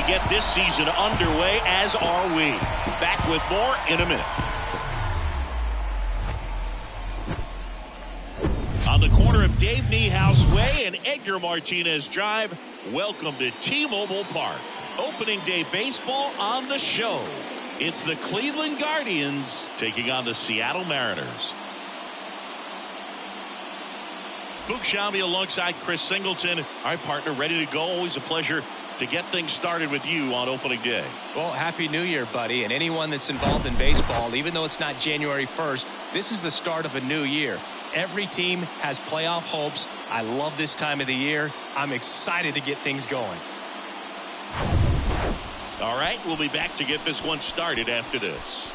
get this season underway, as are we. Back with more in a minute. On the corner of Dave Niehaus Way and Edgar Martinez Drive, welcome to T-Mobile Park. Opening day baseball on the show. It's the Cleveland Guardians taking on the Seattle Mariners. Boog Sciambi alongside Chris Singleton. Our partner ready to go. Always a pleasure to get things started with you on opening day. Well, Happy New Year, buddy. And anyone that's involved in baseball, even though it's not January 1st, this is the start of a new year. Every team has playoff hopes. I love this time of the year. I'm excited to get things going. All right, we'll be back to get this one started after this.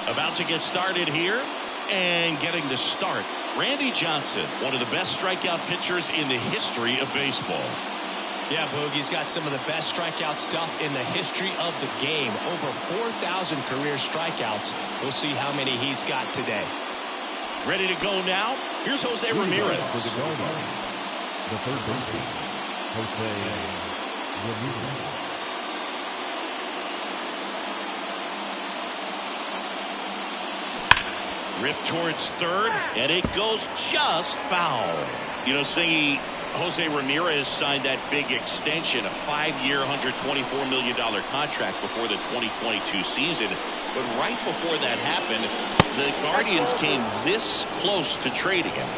About to get started here and getting the start. Randy Johnson, one of the best strikeout pitchers in the history of baseball. Yeah, Boog, he's got some of the best strikeout stuff in the history of the game. Over 4,000 career strikeouts. We'll see how many he's got today. Ready to go now? Here's Jose Ramirez. The third baseman, Jose Ramirez. Ripped towards third, and it goes just foul. You know, Singy, Jose Ramirez signed that big extension, a 5-year, $124 million contract before the 2022 season. But right before that happened, the Guardians came this close to trading him.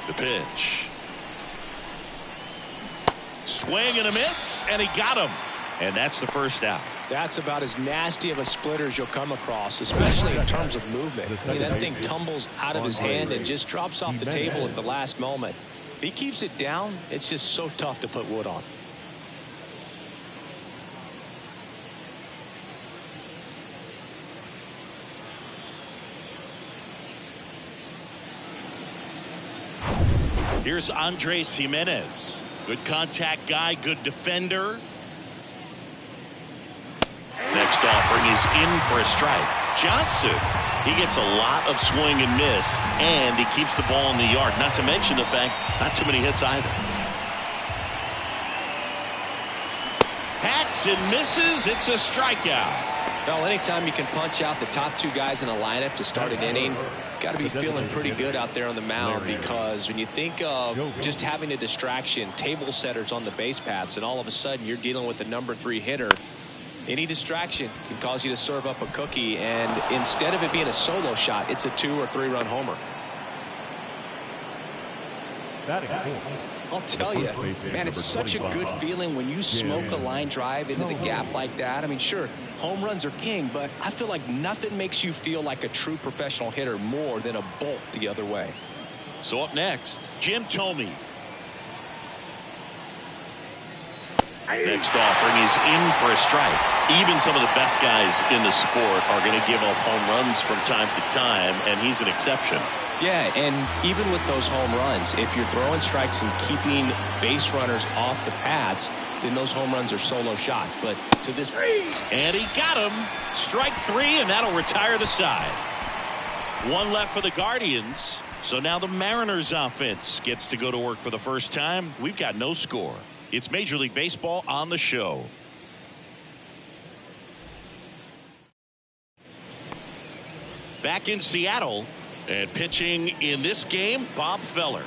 The pitch. Swing and a miss, and he got him. And that's the first out. That's about as nasty of a splitter as you'll come across, especially in terms of movement. I mean, that thing tumbles out of his hand and just drops off the table at the last moment. If he keeps it down, it's just so tough to put wood on. Here's Andres Jimenez. Good contact guy, good defender. Next offering is in for a strike. Johnson, he gets a lot of swing and miss, and he keeps the ball in the yard. Not to mention the fact, not too many hits either. Hacks and misses. It's a strikeout. Well, anytime you can punch out the top two guys in a lineup to start an inning, got to be feeling pretty good out there on the mound, because when you think of just having a distraction, table setters on the base paths, and all of a sudden you're dealing with the number 3 hitter, any distraction can cause you to serve up a cookie, and instead of it being a solo shot, it's a 2 or 3 run homer. I'll tell you, man, it's such a good feeling when you smoke a line drive into the gap like that. I mean, sure, home runs are king, but I feel like nothing makes you feel like a true professional hitter more than a bolt the other way. So up next, Jim Thome. Next offering is in for a strike. Even some of the best guys in the sport are going to give up home runs from time to time, and he's an exception. Yeah, and even with those home runs, if you're throwing strikes and keeping base runners off the paths, then those home runs are solo shots. But to this, and he got him. Strike 3, and that'll retire the side. One left for the Guardians. So now the Mariners offense gets to go to work for the first time. We've got no score. It's Major League Baseball on the show. Back in Seattle, and pitching in this game, Bob Feller.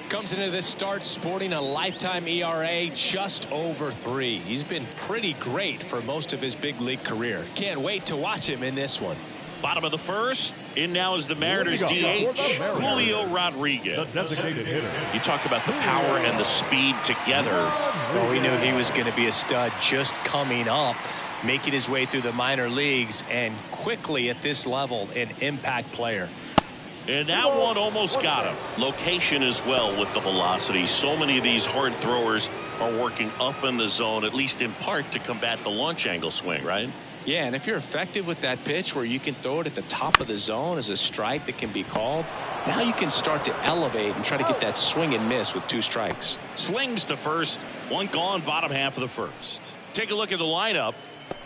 Comes into this start sporting a lifetime ERA just over 3. He's been pretty great for most of his big league career. Can't wait to watch him in this one. Bottom of the first. In now is the Mariners DH, Julio Rodriguez. The designated hitter. You talk about the power and the speed together. Well, we knew he was going to be a stud just coming up, making his way through the minor leagues, and quickly at this level, an impact player. And that one almost got him. Location as well with the velocity. So many of these hard throwers are working up in the zone, at least in part to combat the launch angle swing, right? Yeah, and if you're effective with that pitch where you can throw it at the top of the zone as a strike that can be called, now you can start to elevate and try to get that swing and miss with 2 strikes. Slings to first. 1 gone, bottom half of the first. Take a look at the lineup.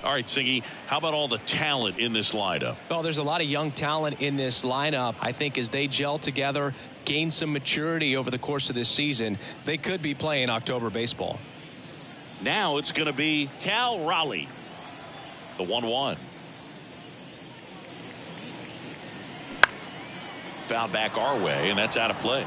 All right, Siggy, how about all the talent in this lineup? Well, there's a lot of young talent in this lineup. I think as they gel together, gain some maturity over the course of this season, they could be playing October baseball. Now it's going to be Cal Raleigh. The 1-1. Foul back our way, and that's out of play.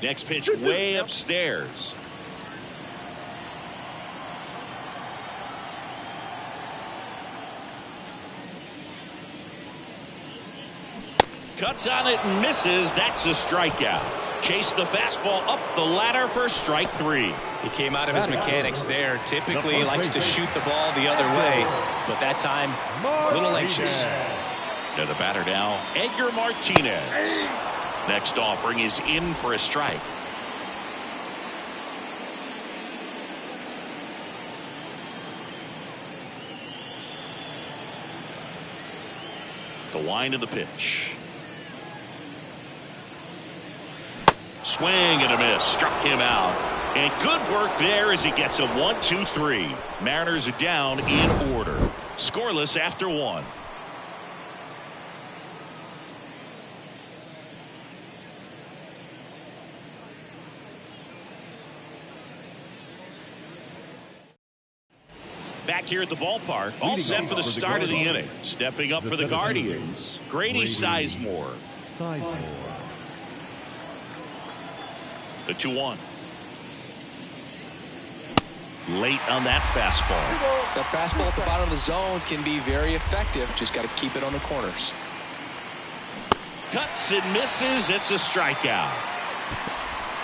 Next pitch way upstairs. Cuts on it and misses. That's a strikeout. Chase the fastball up the ladder for strike 3. He came out of his mechanics there. Typically likes to shoot the ball the other way, but that time a little anxious. To the batter now, Edgar Martinez. Next offering is in for a strike. The line of the pitch. Swing and a miss. Struck him out. And good work there as he gets a 1-2-3. Mariners are down in order. Scoreless after 1. Back here at the ballpark, all set for the start of the inning. Stepping up for the Guardians, Grady Sizemore. The 2-1. Late on that fastball. That fastball at the bottom of the zone can be very effective. Just got to keep it on the corners. Cuts and misses. It's a strikeout.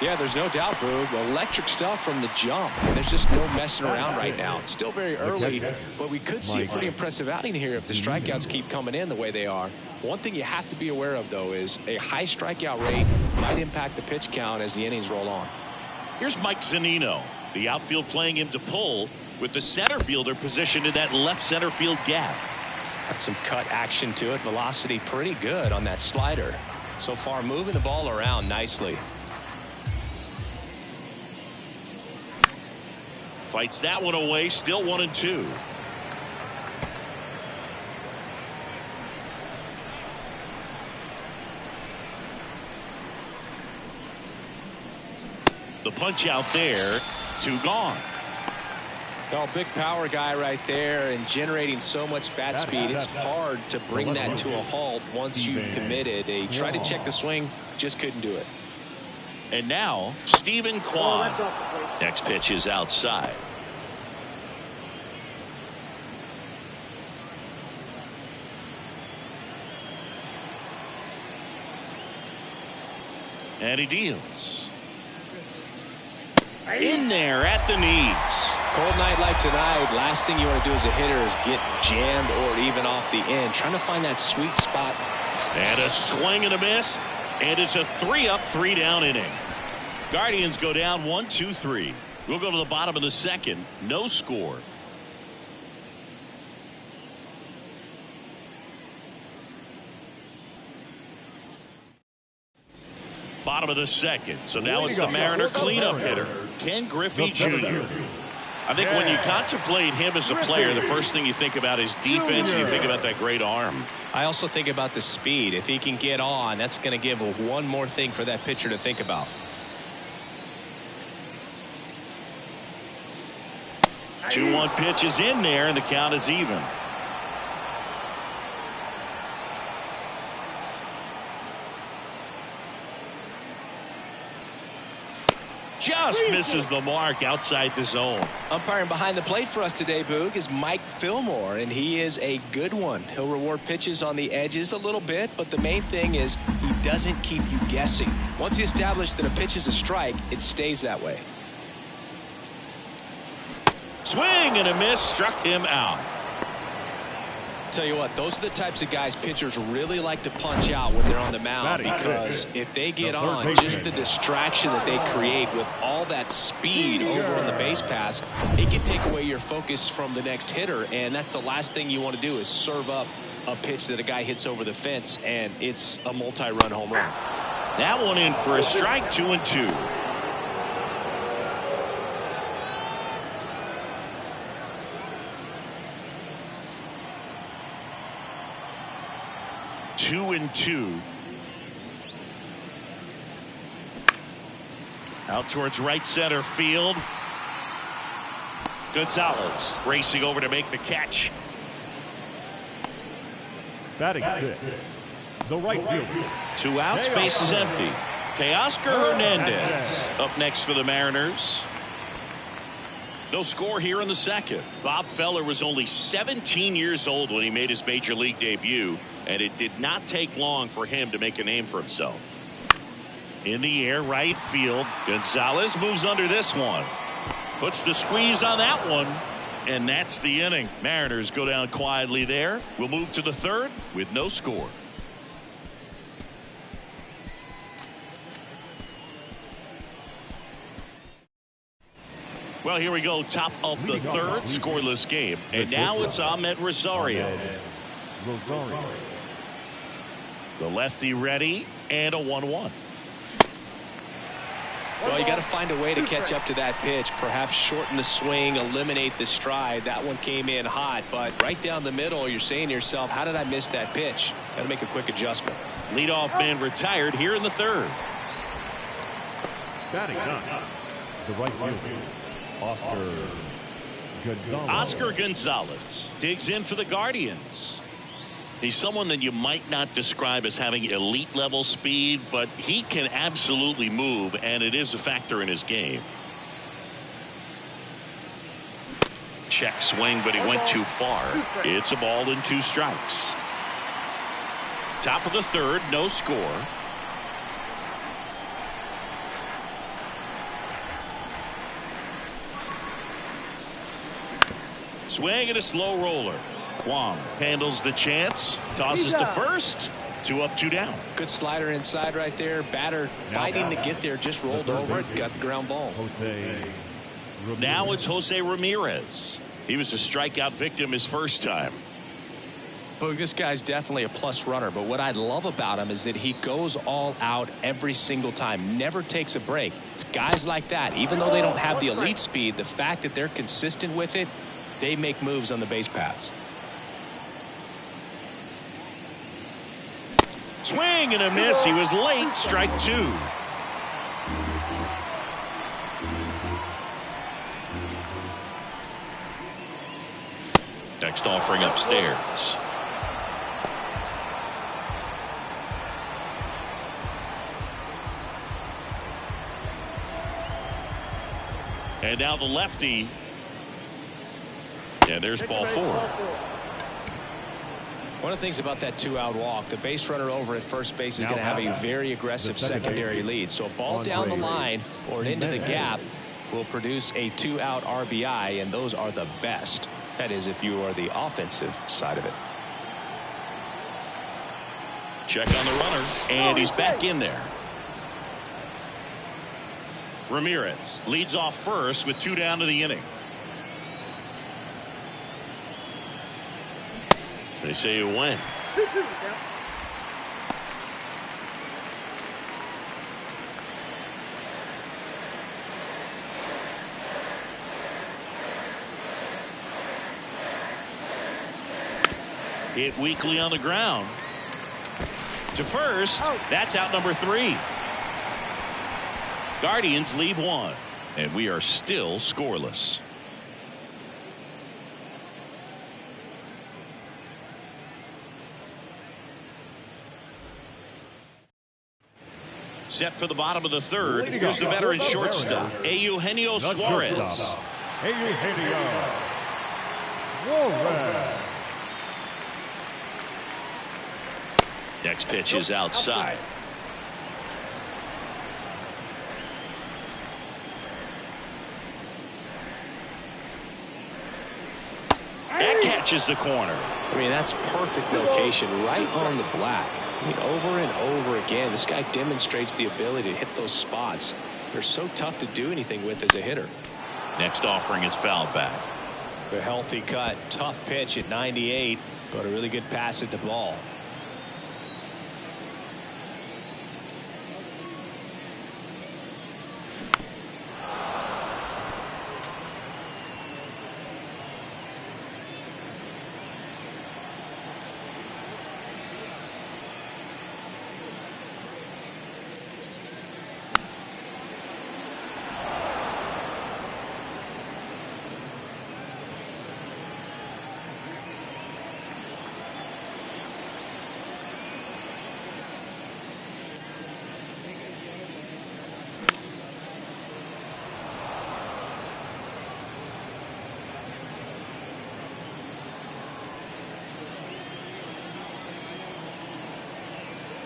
Yeah, there's no doubt, Boog. Electric stuff from the jump. There's just no messing around right now. It's still very early, but we could see a pretty impressive outing here if the strikeouts keep coming in the way they are. One thing you have to be aware of, though, is a high strikeout rate might impact the pitch count as the innings roll on. Here's Mike Zunino. The outfield playing him to pull with the center fielder positioned in that left center field gap. Got some cut action to it. Velocity pretty good on that slider. So far, moving the ball around nicely. Fights that one away. Still 1-2. The punch out there. 2 gone. Well, big power guy right there and generating so much bat speed. It's hard to bring that to a halt once you've committed. They tried to check the swing, just couldn't do it. And now Stephen Kwan. Next pitch is outside. And he deals. In there at the knees. Cold night like tonight, last thing you want to do as a hitter is get jammed or even off the end. Trying to find that sweet spot. And a swing and a miss. And it's a 3-up, 3-down inning. Guardians go down 1-2-3. We'll go to the bottom of the second. No score. Bottom of the second. So now it's the Mariner cleanup hitter, Ken Griffey Jr. I think when you contemplate him as a player, the first thing you think about is defense, and you think about that great arm. I also think about the speed. If he can get on, that's going to give one more thing for that pitcher to think about. Two 1 pitch is in there, and the count is even. Just misses the mark outside the zone. Umpiring behind the plate for us today, Boog, is Mike Fillmore, and he is a good one. He'll reward pitches on the edges a little bit, but the main thing is he doesn't keep you guessing. Once he establishes that a pitch is a strike, it stays that way. Swing and a miss, struck him out. Tell you what, those are the types of guys pitchers really like to punch out when they're on the mound, because if they get on, just the distraction that they create with all that speed over on the base pass, it can take away your focus from the next hitter, and that's the last thing you want to do is serve up a pitch that a guy hits over the fence, and it's a multi-run home run. That one in for a strike, 2-2. Two and two. Out towards right center field. Gonzalez racing over to make the catch. Batting sixth, the right fielder. 2 outs, base is empty. Teoscar Hernandez up next for the Mariners. No score here in the second. Bob Feller was only 17 years old when he made his major league debut, and it did not take long for him to make a name for himself. In the air, right field. Gonzalez moves under this one. Puts the squeeze on that one, and that's the inning. Mariners go down quietly there. We'll move to the third with no score. Well, here we go, top of the third, scoreless game. And now it's Ahmed Rosario. The lefty ready, and a 1-1. Well, you got to find a way to catch up to that pitch, perhaps shorten the swing, eliminate the stride. That one came in hot, but right down the middle, you're saying to yourself, how did I miss that pitch? Got to make a quick adjustment. Leadoff man retired here in the third. Batting ninth, the right fielder. Oscar Gonzalez digs in for the Guardians. He's someone that you might not describe as having elite level speed, but he can absolutely move, and it is a factor in his game. Check swing, but he went too far. It's a ball and 2 strikes. Top of the third, no score. Swing and a slow roller. Wong handles the chance, tosses to first. 2 up, 2 down. Good slider inside right there. Batter fighting to get there, just rolled over, got the ground ball. Now it's Jose Ramirez. He was a strikeout victim his first time. But this guy's definitely a plus runner, but what I love about him is that he goes all out every single time, never takes a break. It's guys like that, even though they don't have the elite speed, the fact that they're consistent with it, they make moves on the base paths. Swing and a miss. He was late. Strike 2. Next offering upstairs. And now the lefty. And there's ball 4. One of the things about that 2-out walk, the base runner over at first base is going to have a very aggressive secondary lead. So a ball down the line or into the gap will produce a 2-out RBI, and those are the best. That is, if you are the offensive side of it. Check on the runner, and he's back in there. Ramirez leads off first with 2 down to the inning. They say you win. Hit weakly on the ground. To first. That's out number 3. Guardians lead 1. And we are still scoreless. Set for the bottom of the third. Here's the veteran shortstop, Eugenio Suarez. Eugenio Suarez. Next pitch is outside. That catch reaches the corner. I mean, that's perfect location right on the black. I mean, over and over again, this guy demonstrates the ability to hit those spots. They're so tough to do anything with as a hitter. Next offering is fouled back. A healthy cut, tough pitch at 98, but a really good pass at the ball.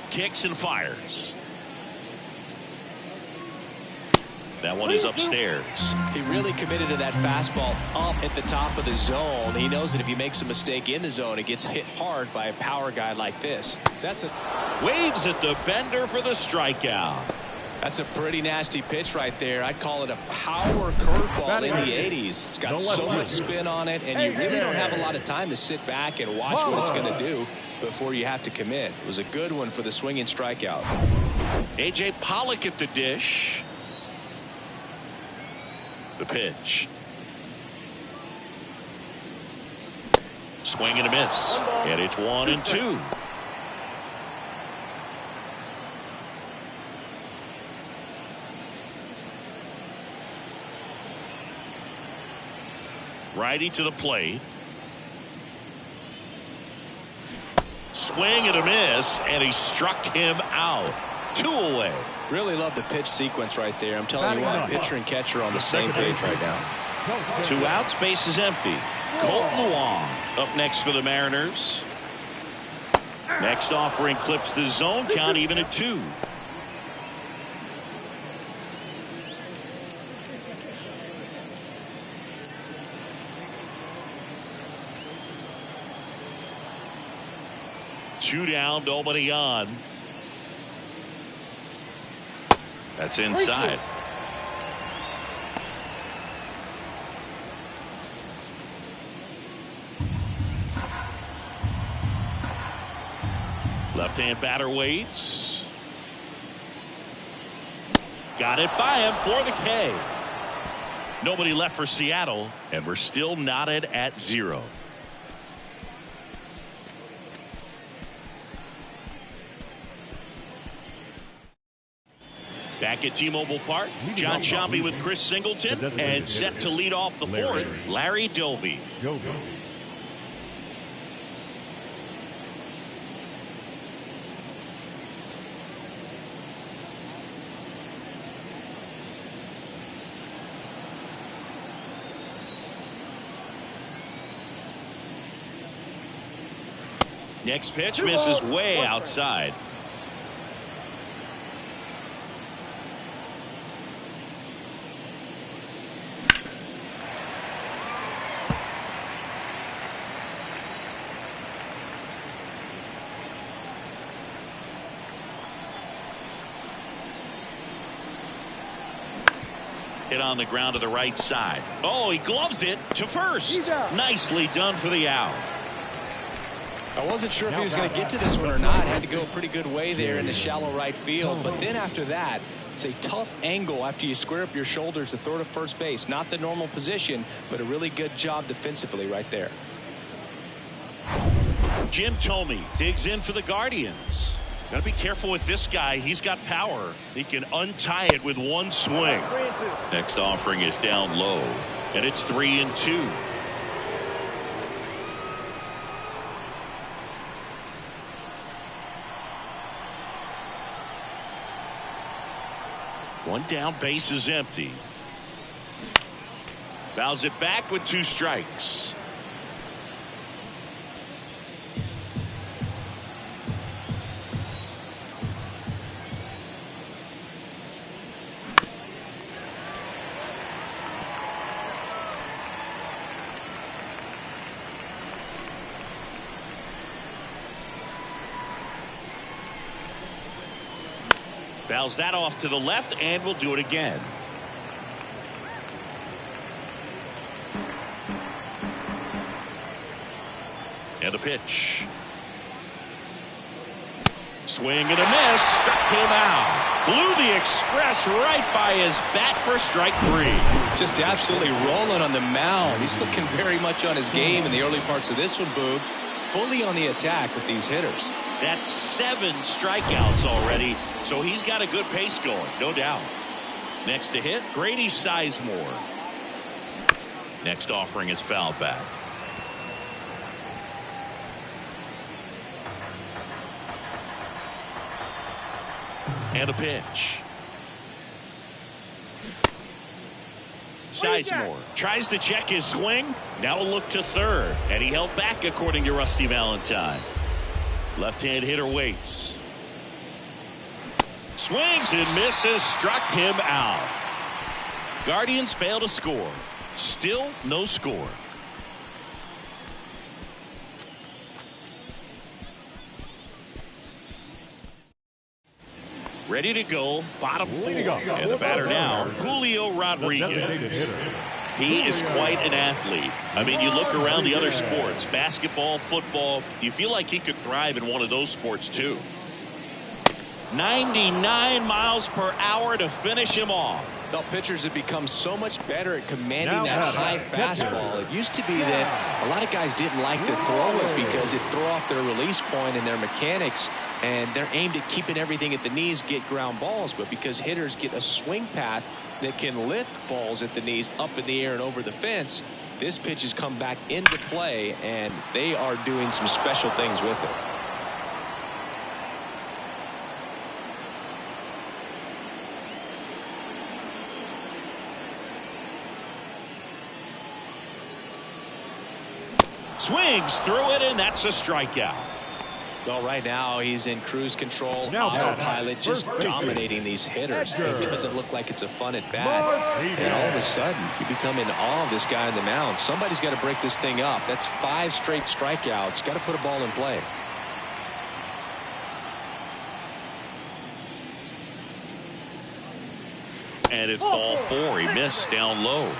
Kicks and fires. That one is upstairs. He really committed to that fastball up at the top of the zone. He knows that if he makes a mistake in the zone, it gets hit hard by a power guy like this. Waves at the bender for the strikeout. That's a pretty nasty pitch right there. I'd call it a power curveball in the 80s. It's got so much spin on it, and you really don't have a lot of time to sit back and watch what it's going to do before you have to commit. It was a good one for the swinging strikeout. A.J. Pollock at the dish. The pitch. Swing and a miss. And it's 1-2. Righty to the plate. Swing and a miss, and he struck him out. 2 away. Really love the pitch sequence right there. I'm telling you what, pitcher and catcher on the same page right now. 2 outs, base is empty. Colton Wong up next for the Mariners. Next offering clips the zone count even at 2. Two down, nobody on. That's inside. Left-hand batter waits. Got it by him for the K. Nobody left for Seattle, and we're still knotted at 0. Back at T-Mobile Park, John Sciambi with Chris Singleton, and set to lead off the 4th, Larry Doby. Next pitch misses way outside. Hit on the ground to the right side. Oh, he gloves it to first. Nicely done for the out. I wasn't sure if he was going to get to this one or not. Had to go a pretty good way there in the shallow right field. But then after that, it's a tough angle after you square up your shoulders to throw to first base. Not the normal position, but a really good job defensively right there. Jim Thome digs in for the Guardians. Got to be careful with this guy. He's got power. He can untie it with one swing. Next offering is down low, and it's 3-2. One down, base is empty. Fouls it back with 2 strikes. Fouls that off to the left and will do it again. And a pitch. Swing and a miss. Struck him out. Blew the express right by his bat for strike 3. Just absolutely rolling on the mound. He's looking very much on his game in the early parts of this one, Boog. Fully on the attack with these hitters. That's 7 strikeouts already, so he's got a good pace going, no doubt. Next to hit, Grady Sizemore. Next offering is fouled back. And a pitch. Sizemore tries to check his swing. Now a look to third. And he held back, according to Rusty Valentine. Left-hand hitter waits. Swings and misses. Struck him out. Guardians fail to score. Still no score. Ready to go, bottom 4. And the batter now, Julio Rodriguez. He is quite an athlete. I mean, you look around the other sports, basketball, football, you feel like he could thrive in one of those sports too. 99 miles per hour to finish him off. Well, pitchers have become so much better at commanding that high fastball. It used to be that a lot of guys didn't like to throw it because it threw off their release point and their mechanics, and they're aimed at keeping everything at the knees, get ground balls. But because hitters get a swing path that can lift balls at the knees up in the air and over the fence, this pitch has come back into play, and they are doing some special things with it. Swings through it, and that's a strikeout. Well, right now he's in cruise control, autopilot, just dominating these hitters. It doesn't look like it's a fun at bat. And all of a sudden, you become in awe of this guy on the mound. Somebody's got to break this thing up. That's 5 straight strikeouts. Got to put a ball in play. And it's ball 4. He missed down low.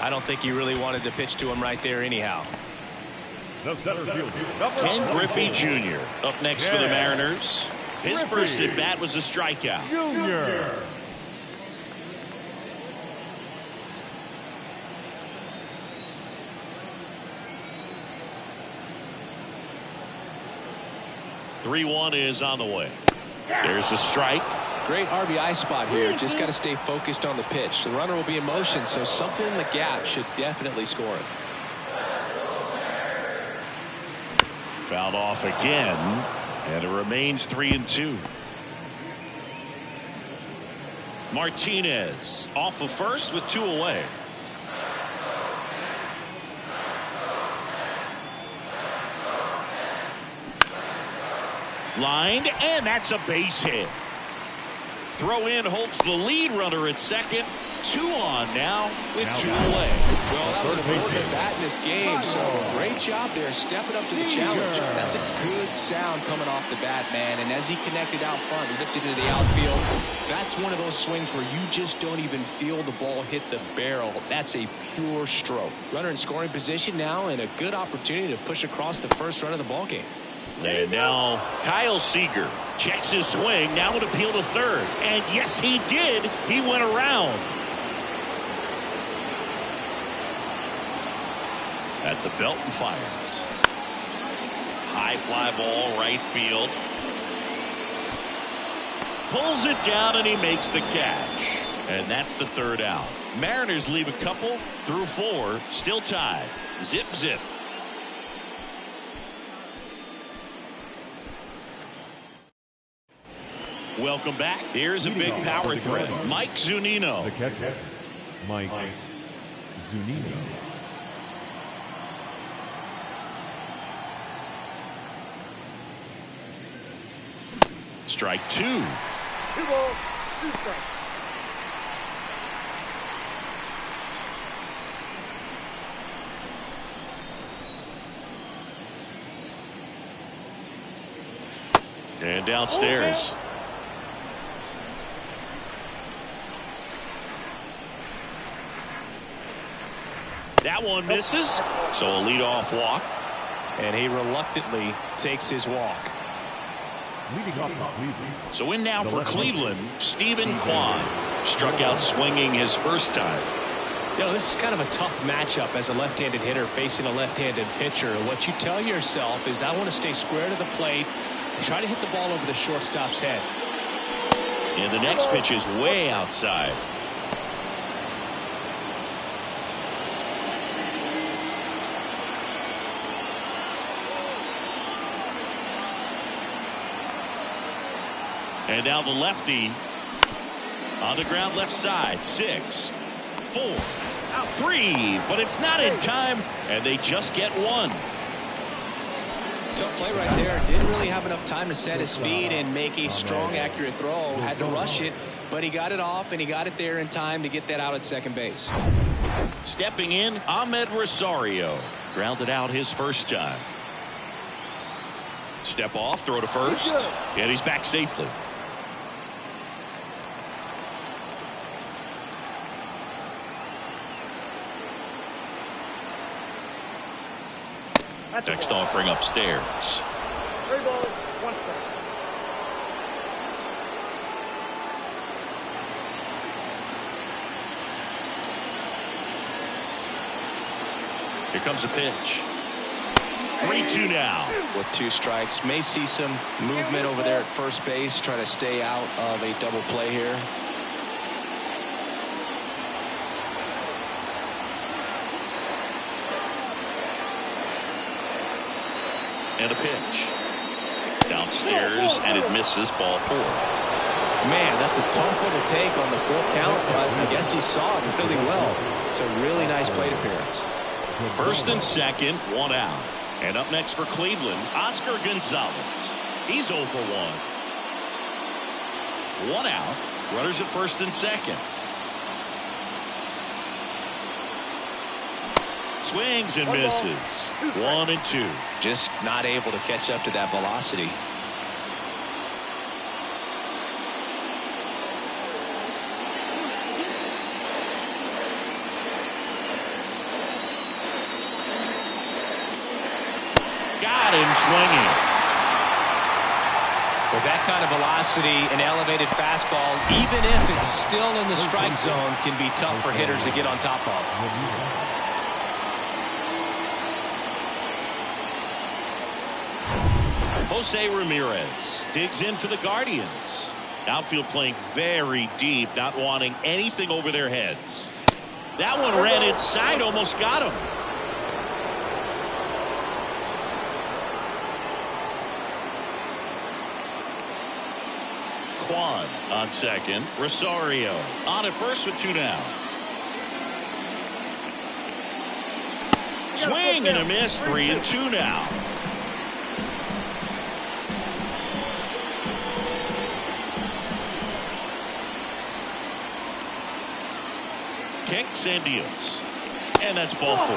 I don't think he really wanted to pitch to him right there anyhow. The center fielder, Ken Griffey Jr. up next for the Mariners. His first at bat was a strikeout. Junior. (3-1) is on the way. There's a strike. Great RBI spot here. Just got to stay focused on the pitch. The runner will be in motion, so something in the gap should definitely score it. Fouled off again, and it remains 3-2. Martinez off of first with 2 away. Lined, and that's a base hit. Throw in holds the lead runner at second. 2 on now with 2 away. Well, that was an important bat in this game, so great job there stepping up to the challenge. That's a good sound coming off the bat, man, and as he connected out front, lifted into the outfield, that's one of those swings where you just don't even feel the ball hit the barrel. That's a pure stroke. Runner in scoring position now, and a good opportunity to push across the first run of the ball game. And now Kyle Seager checks his swing. Now an appeal to third. And yes, he did. He went around. At the belt and fires. High fly ball, right field. Pulls it down and he makes the catch. And that's the 3rd out. Mariners leave a couple through 4. Still tied. Zip, zip. Welcome back. Here's a big power threat. Mike Zunino. The catcher, Mike Zunino. Strike 2. And downstairs. That one misses. So a leadoff walk. And he reluctantly takes his walk. Leading off for Cleveland. So in now for Cleveland, Stephen Kwan. Struck out swinging his first time. You know, this is kind of a tough matchup as a left-handed hitter facing a left-handed pitcher. What you tell yourself is I want to stay square to the plate, try to hit the ball over the shortstop's head. And the next pitch is way outside. And now the lefty on the ground left side. 6, 4, 3, but it's not in time, and they just get one. Tough play right there. Didn't really have enough time to set his feet and make a strong, accurate throw. Had to rush it, but he got it off, and he got it there in time to get that out at second base. Stepping in, Ahmed Rosario. Grounded out his first time. Step off, throw to first, and he's back safely. Next offering upstairs. 3 balls, 1 strike. Here comes a pitch. 3-2 now. With 2 strikes, may see some movement over there at first base. Try to stay out of a double play here. And a pitch. Downstairs, and it misses, ball 4. Man, that's a tough one to take on the full count, but I guess he saw it really well. It's a really nice plate appearance. First and second, 1 out. And up next for Cleveland, Oscar Gonzalez. He's 0 for 1. 1 out. Runners at first and second. Swings and misses. 1 and 2. Just not able to catch up to that velocity. Got him swinging. With that kind of velocity, an elevated fastball, even if it's still in the strike zone, can be tough for hitters to get on top of. Jose Ramirez digs in for the Guardians. Outfield playing very deep, not wanting anything over their heads. That one ran inside, almost got him. Kwan on second. Rosario on at first with 2 down. Swing and a miss. 3 and 2 now. Kicks and deals. And that's ball 4.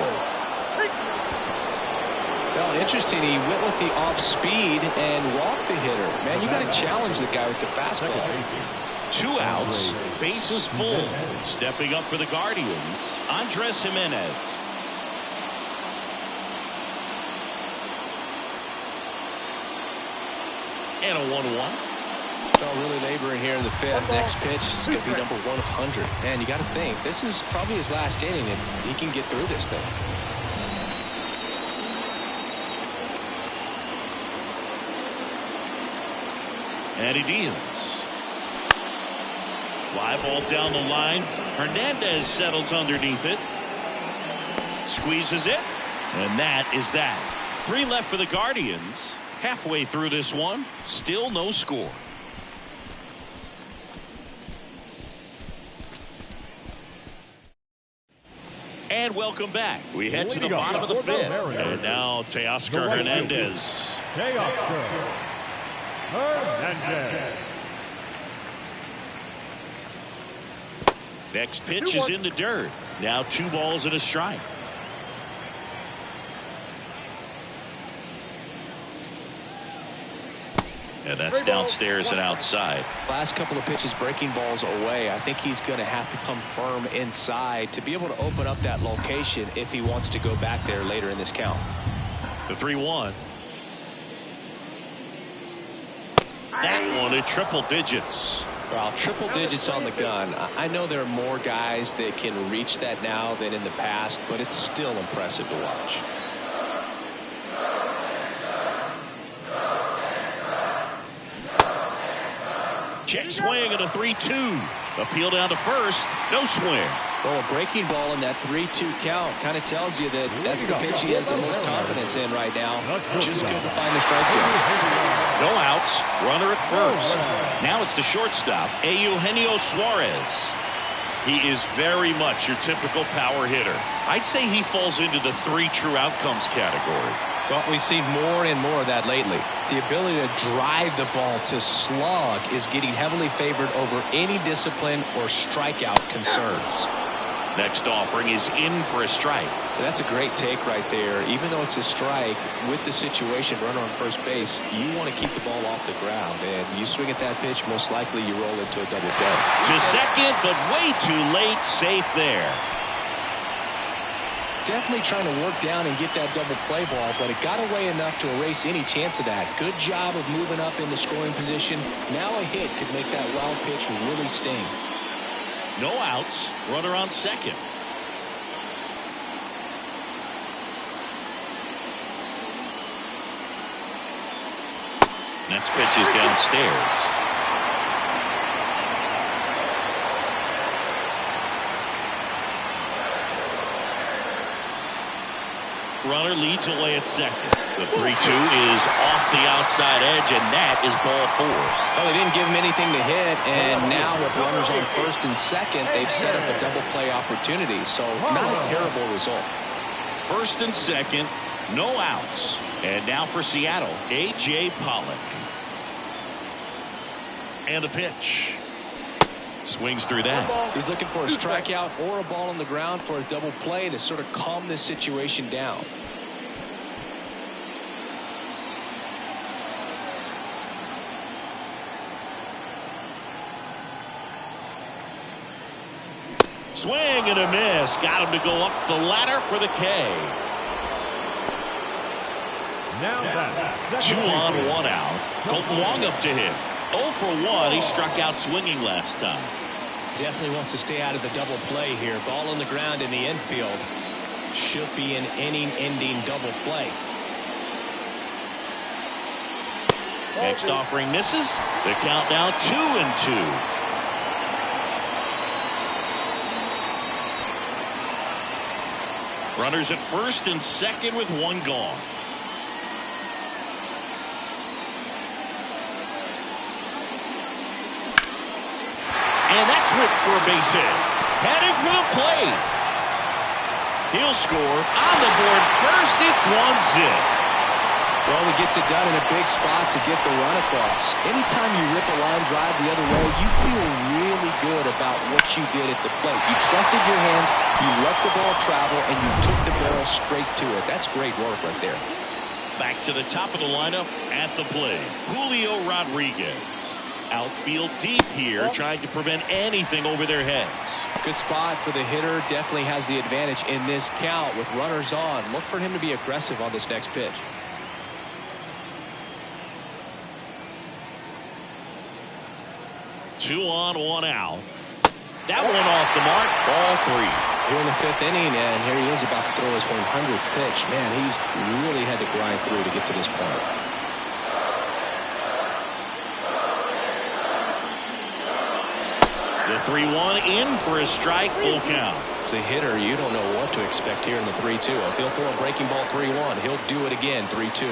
Well, interesting. He went with the off speed and walked the hitter. Man, you got to challenge the guy with the fastball. 2 outs. Bases full. Stepping up for the Guardians, Andres Jimenez. And a 1-1. Well, really laboring here in the 5th. Next pitch is going to be number 100. Man, you got to think this is probably his last inning if he can get through this thing. And he deals. Fly ball down the line. Hernandez settles underneath it. Squeezes it. And that is that. 3 left for the Guardians. Halfway through this one. Still no score. And welcome back. We head to the bottom of the 5th. And now Teoscar Hernandez. Teoscar Hernandez. Next pitch is in the dirt. Now 2 balls and a strike. And that's downstairs and outside. Last couple of pitches breaking balls away. I think he's going to have to come firm inside to be able to open up that location if he wants to go back there later in this count. The 3-1. That one at triple digits. Well, triple digits on the gun. I know there are more guys that can reach that now than in the past, but it's still impressive to watch. Check swing at a 3-2. Appeal down to first. No swing. Well, a breaking ball in that 3-2 count kind of tells you that that's the pitch he has the most confidence in right now. Just good to find the strike zone. No outs. Runner at first. Now it's the shortstop, Eugenio Suarez. He is very much your typical power hitter. I'd say he falls into the 3 true outcomes category. Well, we've seen more and more of that lately. The ability to drive the ball to slug is getting heavily favored over any discipline or strikeout concerns. Next offering is in for a strike. That's a great take right there. Even though it's a strike, with the situation, runner on first base, you want to keep the ball off the ground. And you swing at that pitch, most likely you roll into a double play. To second, but way too late. Safe there. Definitely trying to work down and get that double play ball, but it got away enough to erase any chance of that. Good job of moving up in the scoring position. Now a hit could make that wild pitch really sting. No outs. Runner on second. Next pitch is downstairs. Runner leads away at second. The 3-2 is off the outside edge, and that is ball 4. Well, they didn't give him anything to hit, and now with runners on first and second, they've set up a double play opportunity. So not a terrible result. First and second, no outs. And now for Seattle, A.J. Pollock. And the pitch. Swings through that. He's looking for a strikeout or a ball on the ground for a double play to sort of calm this situation down. Swing and a miss. Got him to go up the ladder for the K. Now that 2 on, 1 out. Colton Wong up to hit. 0 for 1. He struck out swinging last time. Definitely wants to stay out of the double play here. Ball on the ground in the infield. Should be an inning-ending double play. Next offering misses. The count now 2-2. Runners at first and second with 1 gone. And that's whipped for a base hit. Heading for the plate. He'll score on the board first. It's 1-zip. Well, he gets it done in a big spot to get the run across. Anytime you rip a line drive the other way, you feel really good about what you did at the plate. You trusted your hands, you let the ball travel, and you took the barrel straight to it. That's great work right there. Back to the top of the lineup at the plate, Julio Rodriguez. Outfield deep here, trying to prevent anything over their heads. Good spot for the hitter. Definitely has the advantage in this count with runners on. Look for him to be aggressive on this next pitch. Two on, 1 out. That one off the mark. Ball 3. Here in the 5th inning, and here he is about to throw his 100th pitch. Man, he's really had to grind through to get to this point. The 3-1 in for a strike, full count. As a hitter, you don't know what to expect here in the 3-2. If he'll throw a breaking ball 3-1, he'll do it again 3-2.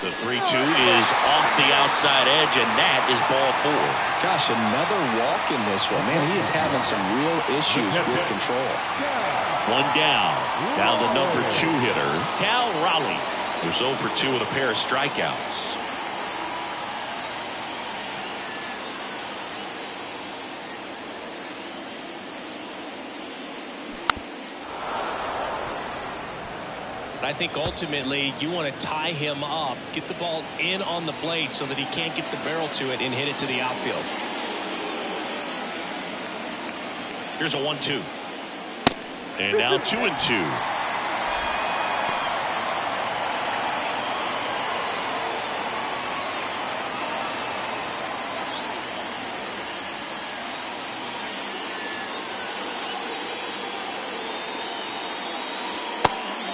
The 3-2 is off the outside edge, and that is ball 4. Gosh, another walk in this one. Man, he is having some real issues with control. 1 down. Down the number 2 hitter, Cal Raleigh, who's 0 for 2 with a pair of strikeouts. I think ultimately you want to tie him up, get the ball in on the plate so that he can't get the barrel to it and hit it to the outfield. Here's a 1-2. And now 2-2.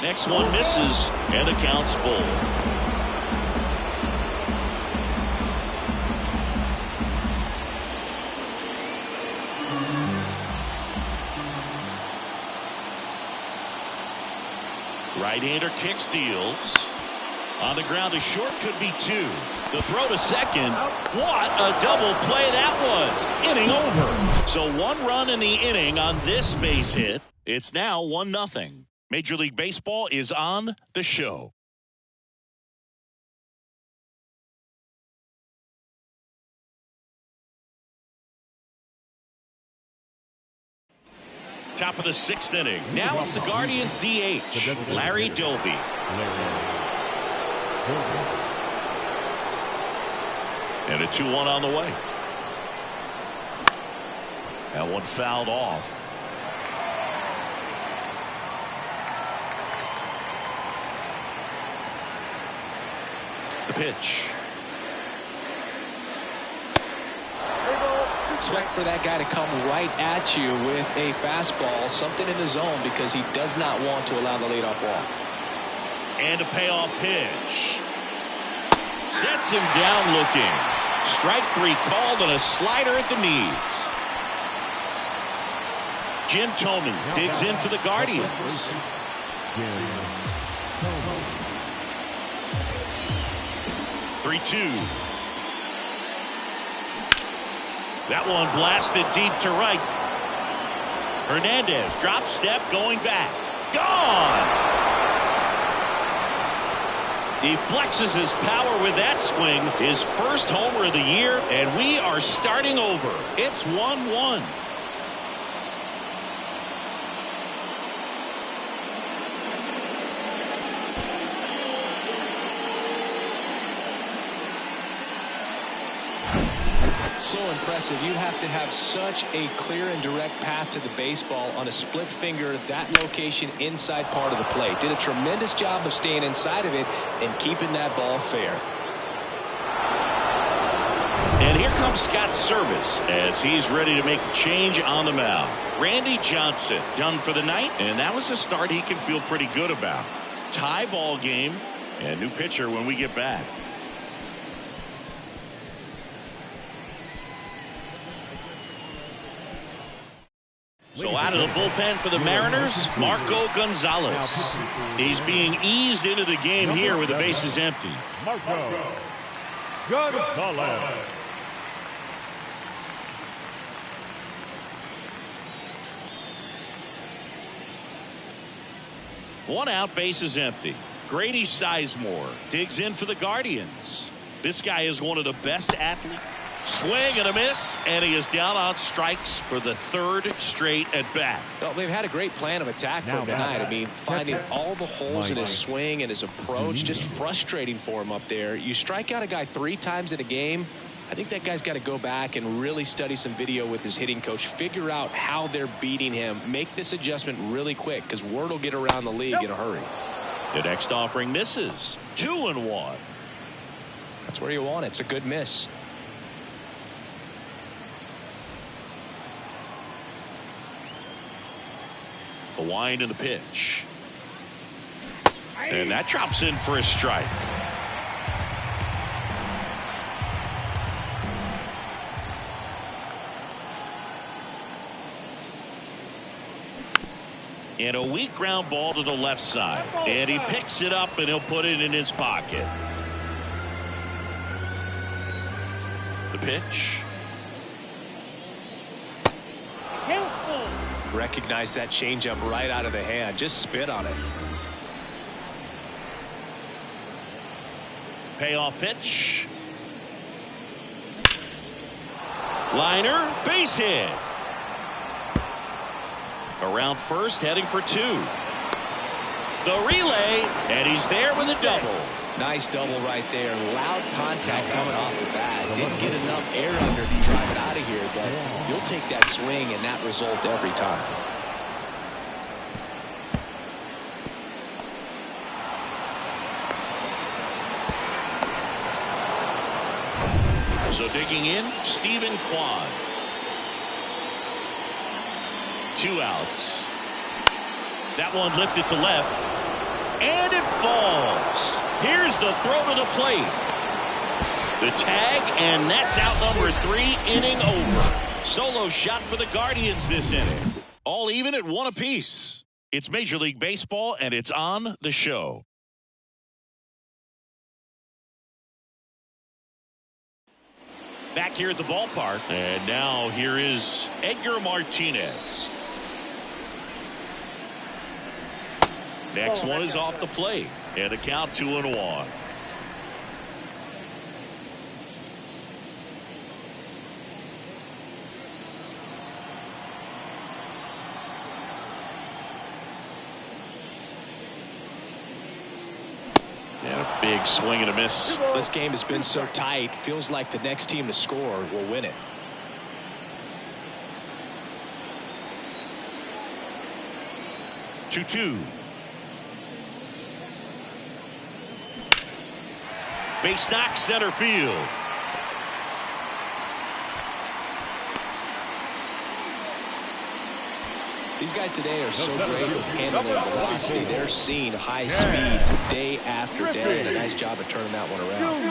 Next one misses, and the count's full. Right-hander kicks, deals. On the ground to short, could be two. The throw to second. What a double play that was. Inning over. So 1 run in the inning on this base hit. It's now 1-0. Major League Baseball is on the show. Top of the 6th inning. Now it's the Guardians DH, Larry Doby. And a 2-1 on the way. That one fouled off. The pitch. Expect for that guy to come right at you with a fastball, something in the zone, because he does not want to allow the leadoff walk. And a payoff pitch. Sets him down looking. Strike 3 called on a slider at the knees. Jim Thome digs in for the Guardians. 3-2. That one blasted deep to right. Hernandez drop step going back. Gone! He flexes his power with that swing. His first homer of the year, and we are starting over. It's 1-1. So impressive. You have to have such a clear and direct path to the baseball on a split finger, that location inside part of the plate. Did a tremendous job of staying inside of it and keeping that ball fair. And here comes Scott Service as he's ready to make a change on the mound. Randy Johnson done for the night, and that was a start he can feel pretty good about. Tie ball game, and new pitcher when we get back. So out of the bullpen for the Mariners, Marco Gonzalez. He's being eased into the game here with the bases empty. Marco Gonzalez. One out, bases empty. Grady Sizemore digs in for the Guardians. This guy is one of the best athletes. Swing and a miss, and he is down on strikes for the 3rd straight at bat. Well, they've had a great plan of attack for him tonight. I mean, finding all the holes in his swing and his approach, just frustrating for him up there. You strike out a guy 3 times in a game, I think that guy's got to go back and really study some video with his hitting coach, figure out how they're beating him, make this adjustment really quick, because word will get around the league in a hurry. The next offering misses. 2-1. That's where you want it. It's a good miss. The wind and the pitch. And that drops in for a strike. And a weak ground ball to the left side. And he picks it up and he'll put it in his pocket. The pitch. Recognize that changeup right out of the hand. Just spit on it. Payoff pitch. Liner, base hit. Around first, heading for 2. The relay, and he's there with a double. Nice double right there. Loud contact coming off the bat. Didn't get enough air under to drive it out of here, but you'll take that swing and that result every time. So digging in, Stephen Kwan. 2 outs. That one lifted to left. And it falls. Here's the throw to the plate. The tag, and that's out number 3, inning over. Solo shot for the Guardians this inning. All even at 1 apiece. It's Major League Baseball, and it's on the show. Back here at the ballpark, and now here is Edgar Martinez. Next one is off the plate, and a count 2-1. And a big swing and a miss. This game has been so tight. Feels like the next team to score will win it. Two. Base knock, center field. These guys today are so great with handling velocity. They're seeing high speeds day after day, and a nice job of turning that one around.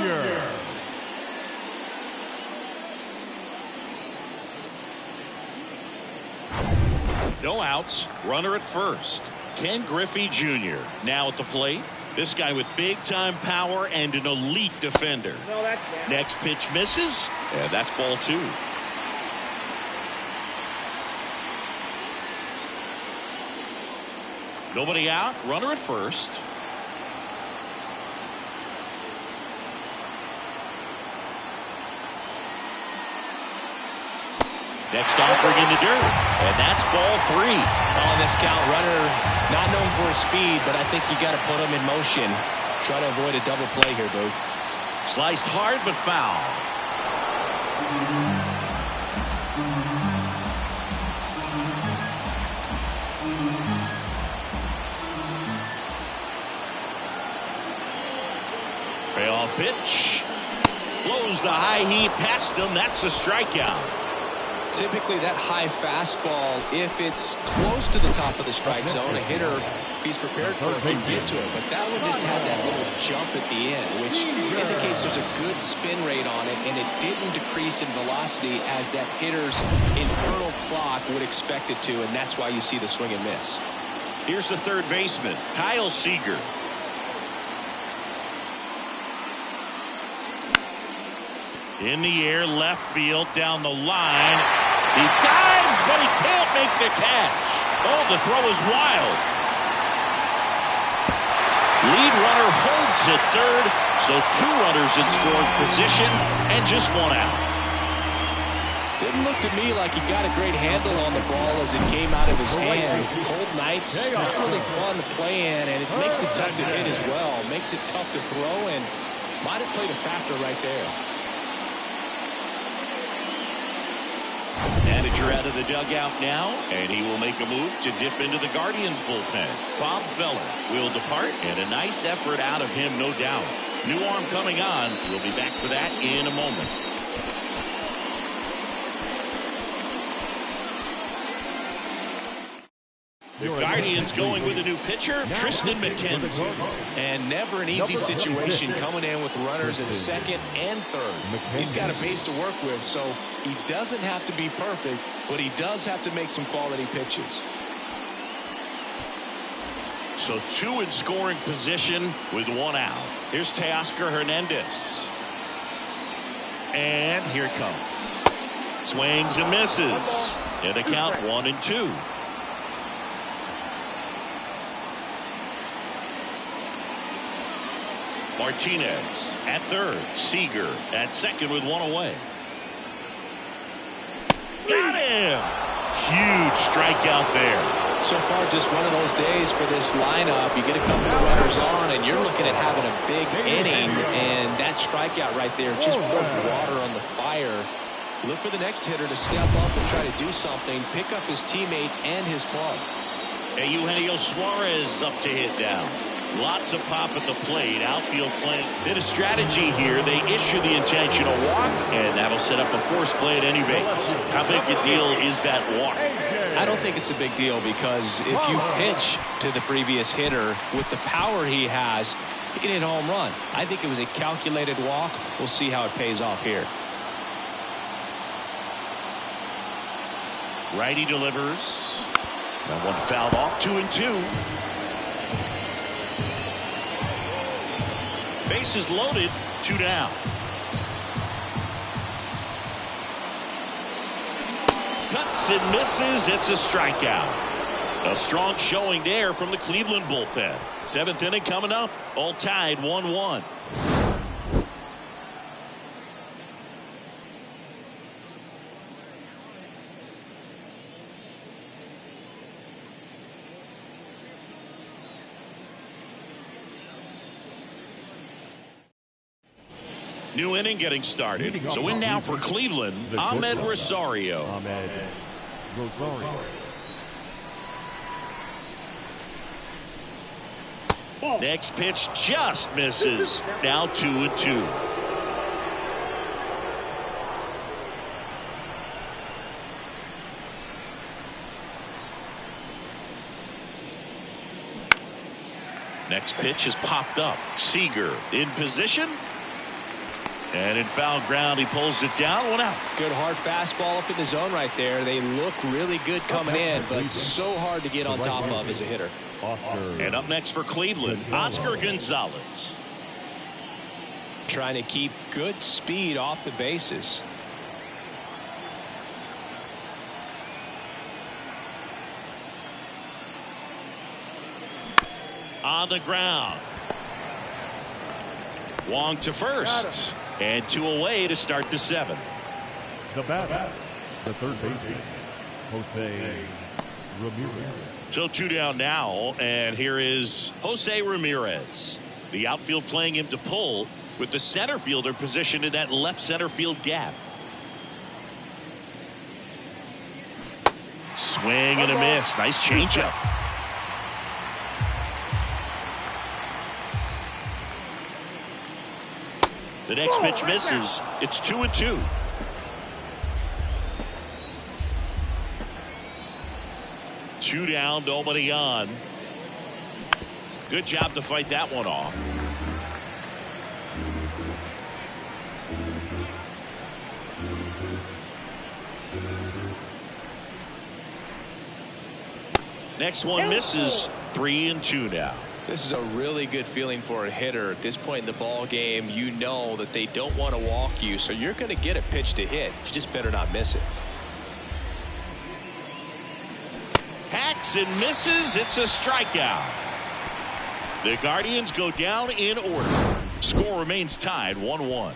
No outs, runner at first. Ken Griffey Jr. now at the plate. This guy with big-time power and an elite defender. Next pitch misses, and that's ball 2. Nobody out, runner at first. Next offering in the dirt, and that's ball 3. On this count, runner not known for his speed, but I think you got to put him in motion. Try to avoid a double play here, dude. Sliced hard but foul. Payoff pitch. Blows the high heat past him. That's a strikeout. Typically that high fastball, if it's close to the top of the strike zone, a hitter, if he's prepared for it, can get to it. But that one just had that little jump at the end, which indicates there's a good spin rate on it, and it didn't decrease in velocity as that hitter's internal clock would expect it to, and that's why you see the swing and miss. Here's the third baseman, Kyle Seager. In the air, left field, down the line. He dives, but he can't make the catch. Oh, the throw is wild. Lead runner holds at third, so 2 runners in scoring position and just 1 out. Didn't look to me like he got a great handle on the ball as it came out of his hand. Cold nights, not really fun to play in, and it makes it tough to hit as well. Makes it tough to throw, and might have played a factor right there. Manager out of the dugout now, and he will make a move to dip into the Guardians bullpen. Bob Feller will depart, and a nice effort out of him, no doubt. New arm coming on. We'll be back for that in a moment. The Guardians going with a new pitcher, Tristan McKenzie. And never an easy situation coming in with runners at second and third. He's got a base to work with, so he doesn't have to be perfect, but he does have to make some quality pitches. So 2 in scoring position with 1 out. Here's Teoscar Hernandez. And here it comes. Swings and misses. And a count 1-2. Martinez at third. Seager at second with 1 away. Got him! Huge strikeout there. So far, just one of those days for this lineup. You get a couple of runners on, and you're looking at having a big inning, and that strikeout right there just pours water on the fire. Look for the next hitter to step up and try to do something, pick up his teammate and his club. Hey, Eugenio Suarez up to hit down. Lots of pop at the plate. Outfield playing. Bit of strategy here. They issue the intentional walk, and that'll set up a forced play at any base. How big a deal is that walk? I don't think it's a big deal because if you pitch to the previous hitter with the power he has, he can hit a home run. I think it was a calculated walk. We'll see how it pays off here. Righty delivers. That one fouled off. 2-2. Bases loaded. 2 down. Cuts and misses. It's a strikeout. A strong showing there from the Cleveland bullpen. 7th inning coming up. All tied 1-1. New inning getting started. So in now for Cleveland, Ahmed Rosario. Next pitch just misses. Now 2-2. Next pitch is popped up. Seager in position. And in foul ground, he pulls it down. 1 out. Good hard fastball up in the zone right there. They look really good coming in, but so hard to get on top of as a hitter. And up next for Cleveland, Oscar Gonzalez. Trying to keep good speed off the bases. On the ground. Wong to first. And 2 away to start the 7th. The batter, the third baseman, Jose Ramirez. So 2 down now, and here is Jose Ramirez. The outfield playing him to pull with the center fielder positioned in that left center field gap. Swing and a miss. Nice changeup. The next pitch misses. It's 2-2. Two down, nobody on. Good job to fight that one off. Next one misses. 3-2 now. This is a really good feeling for a hitter. At this point in the ball game, you know that they don't want to walk you, so you're going to get a pitch to hit. You just better not miss it. Hacks and misses. It's a strikeout. The Guardians go down in order. Score remains tied 1-1.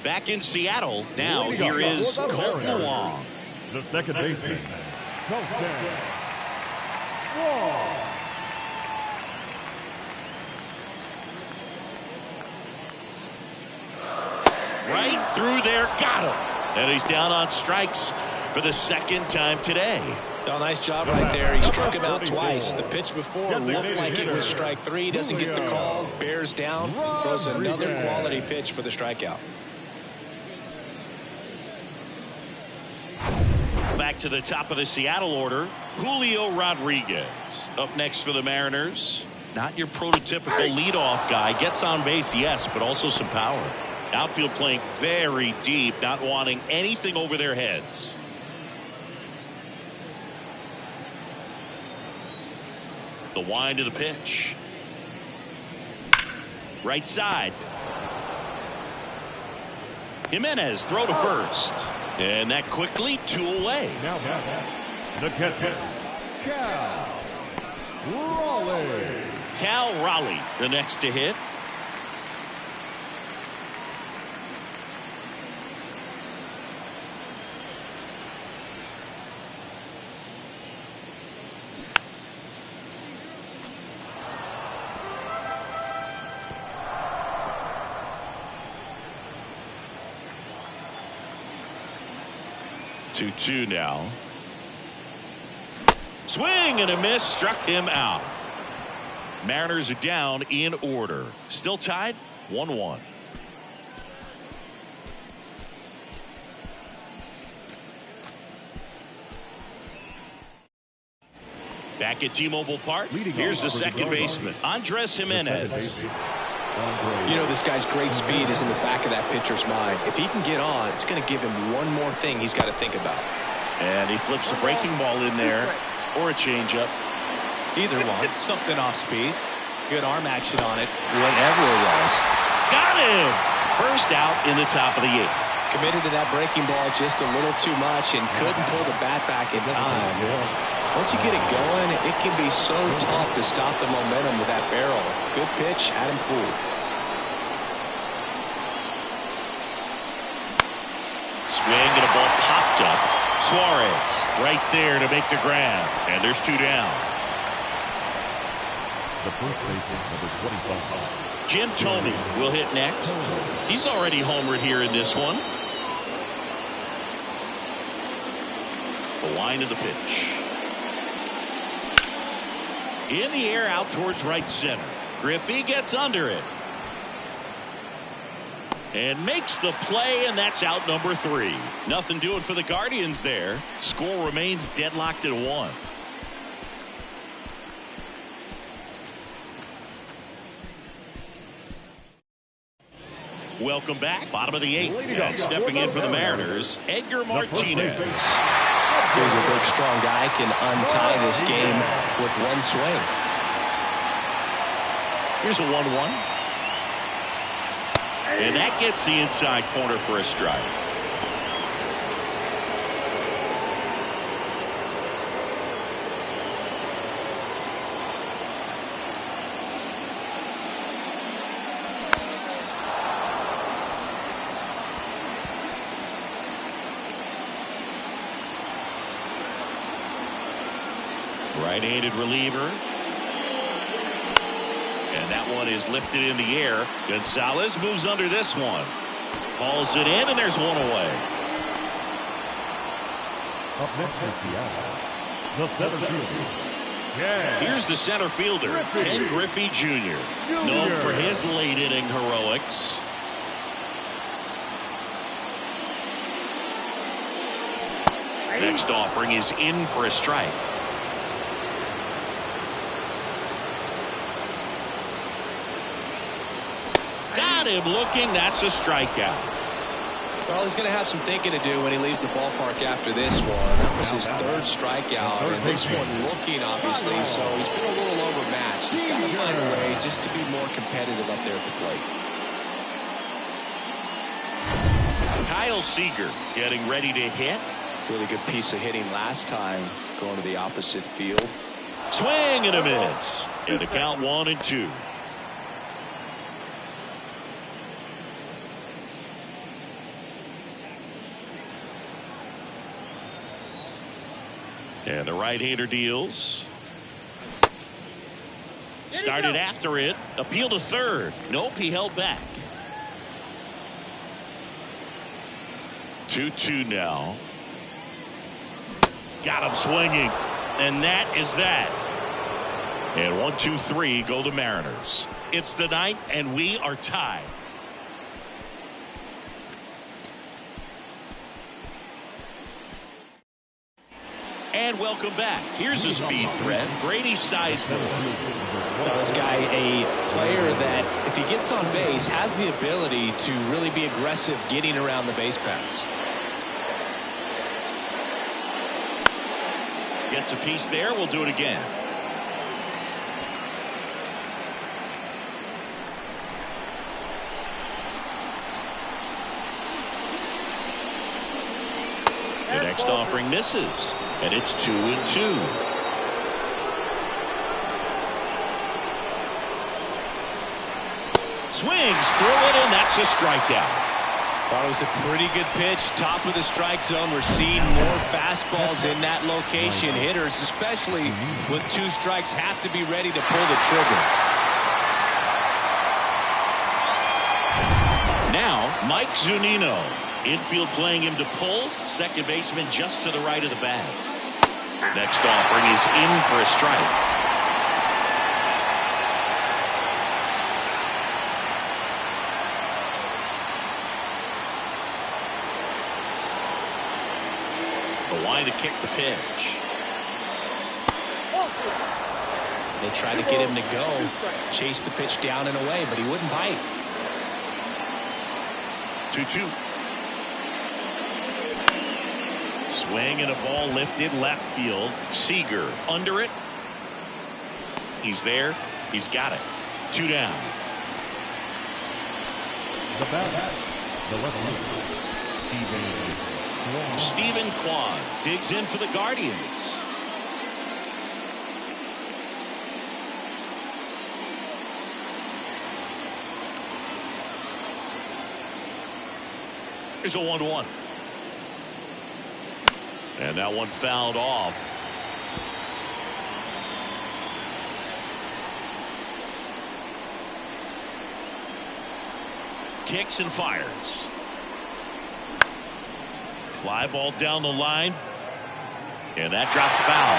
Back in Seattle, now here is Colton Wong. The second baseman, Colton Wong. Right through there, got him. And he's down on strikes for the 2nd time today. Oh, nice job right there. He struck him out twice. The pitch before looked like it was strike 3. Doesn't get the call. Bears down. Throws another quality pitch for the strikeout. Back to the top of the Seattle order, Julio Rodriguez. Up next for the Mariners. Not your prototypical leadoff guy. Gets on base, yes, but also some power. Outfield playing very deep, not wanting anything over their heads. The wind of the pitch. Right side. Jimenez throw to first. And that quickly 2 away. Now the catcher, Cal Raleigh. Cal Raleigh, the next to hit. Two now. Swing and a miss, struck him out. Mariners are down in order. Still tied 1-1. Back at T-Mobile Park, here's the second baseman, Andres Jimenez. You know, this guy's great speed is in the back of that pitcher's mind. If he can get on, it's going to give him one more thing he's got to think about. And he flips a breaking ball in there, or a changeup. Either one. Something off speed. Good arm action on it. Whatever it was. Got him! First out in the top of the 8th. Committed to that breaking ball just a little too much and couldn't pull the bat back in time. Once you get it going, it can be so tough to stop the momentum with that barrel. Good pitch, had him fooled. Swing and a ball popped up. Suarez right there to make the grab. And there's 2 down. The first baseman, number 25. Jim Thome will hit next. He's already homered here in this one. The line of the pitch. In the air out towards right center. Griffey gets under it. And makes the play, and that's out number 3. Nothing doing for the Guardians there. Score remains deadlocked at 1. Welcome back. Bottom of the 8th. And stepping in for the Mariners, Edgar Martinez. He's a big, strong guy, can untie this game with one swing. Here's a 1-1. And that gets the inside corner for a strike. Right-handed reliever. And that one is lifted in the air. Gonzalez moves under this one. Hauls it in, and there's one away. Up next for Seattle, the center fielder. Here's the center fielder, Ken Griffey Jr., known for his late inning heroics. Next offering is in for a strike. Him looking, that's a strikeout. Well, he's going to have some thinking to do when he leaves the ballpark after this one. That was his 3rd strikeout, and this one looking, obviously, so he's been a little overmatched. He's got to find a way just to be more competitive up there at the plate. Kyle Seager getting ready to hit. Really good piece of hitting last time, going to the opposite field. Swing and a miss. And the count 1-2. And the right-hander deals. Started after it. Appeal to third. Nope, he held back. 2-2 now. Got him swinging. And that is that. And 1-2-3 go to Mariners. It's the 9th, and we are tied. And welcome back. Here's a speed threat, Grady Sizemore. This guy, a player that, if he gets on base, has the ability to really be aggressive getting around the base paths. Gets a piece there. We'll do it again. The next offering misses, and it's 2-2. Swings through it, and that's a strikeout. Thought it was a pretty good pitch. Top of the strike zone. We're seeing more fastballs in that location. Hitters, especially with 2 strikes, have to be ready to pull the trigger. Now, Mike Zunino. Infield playing him to pull. Second baseman just to the right of the bag. Next offering is in for a strike. The line to kick the pitch. They tried to get him to go. Chase the pitch down and away, but he wouldn't bite. 2-2. Swing and a ball lifted left field. Seager under it. He's there. He's got it. 2 down. The batter, the left fielder, Stephen Kwan digs in for the Guardians. Here's a 1-1. And that one fouled off. Kicks and fires. Fly ball down the line. And that drops foul.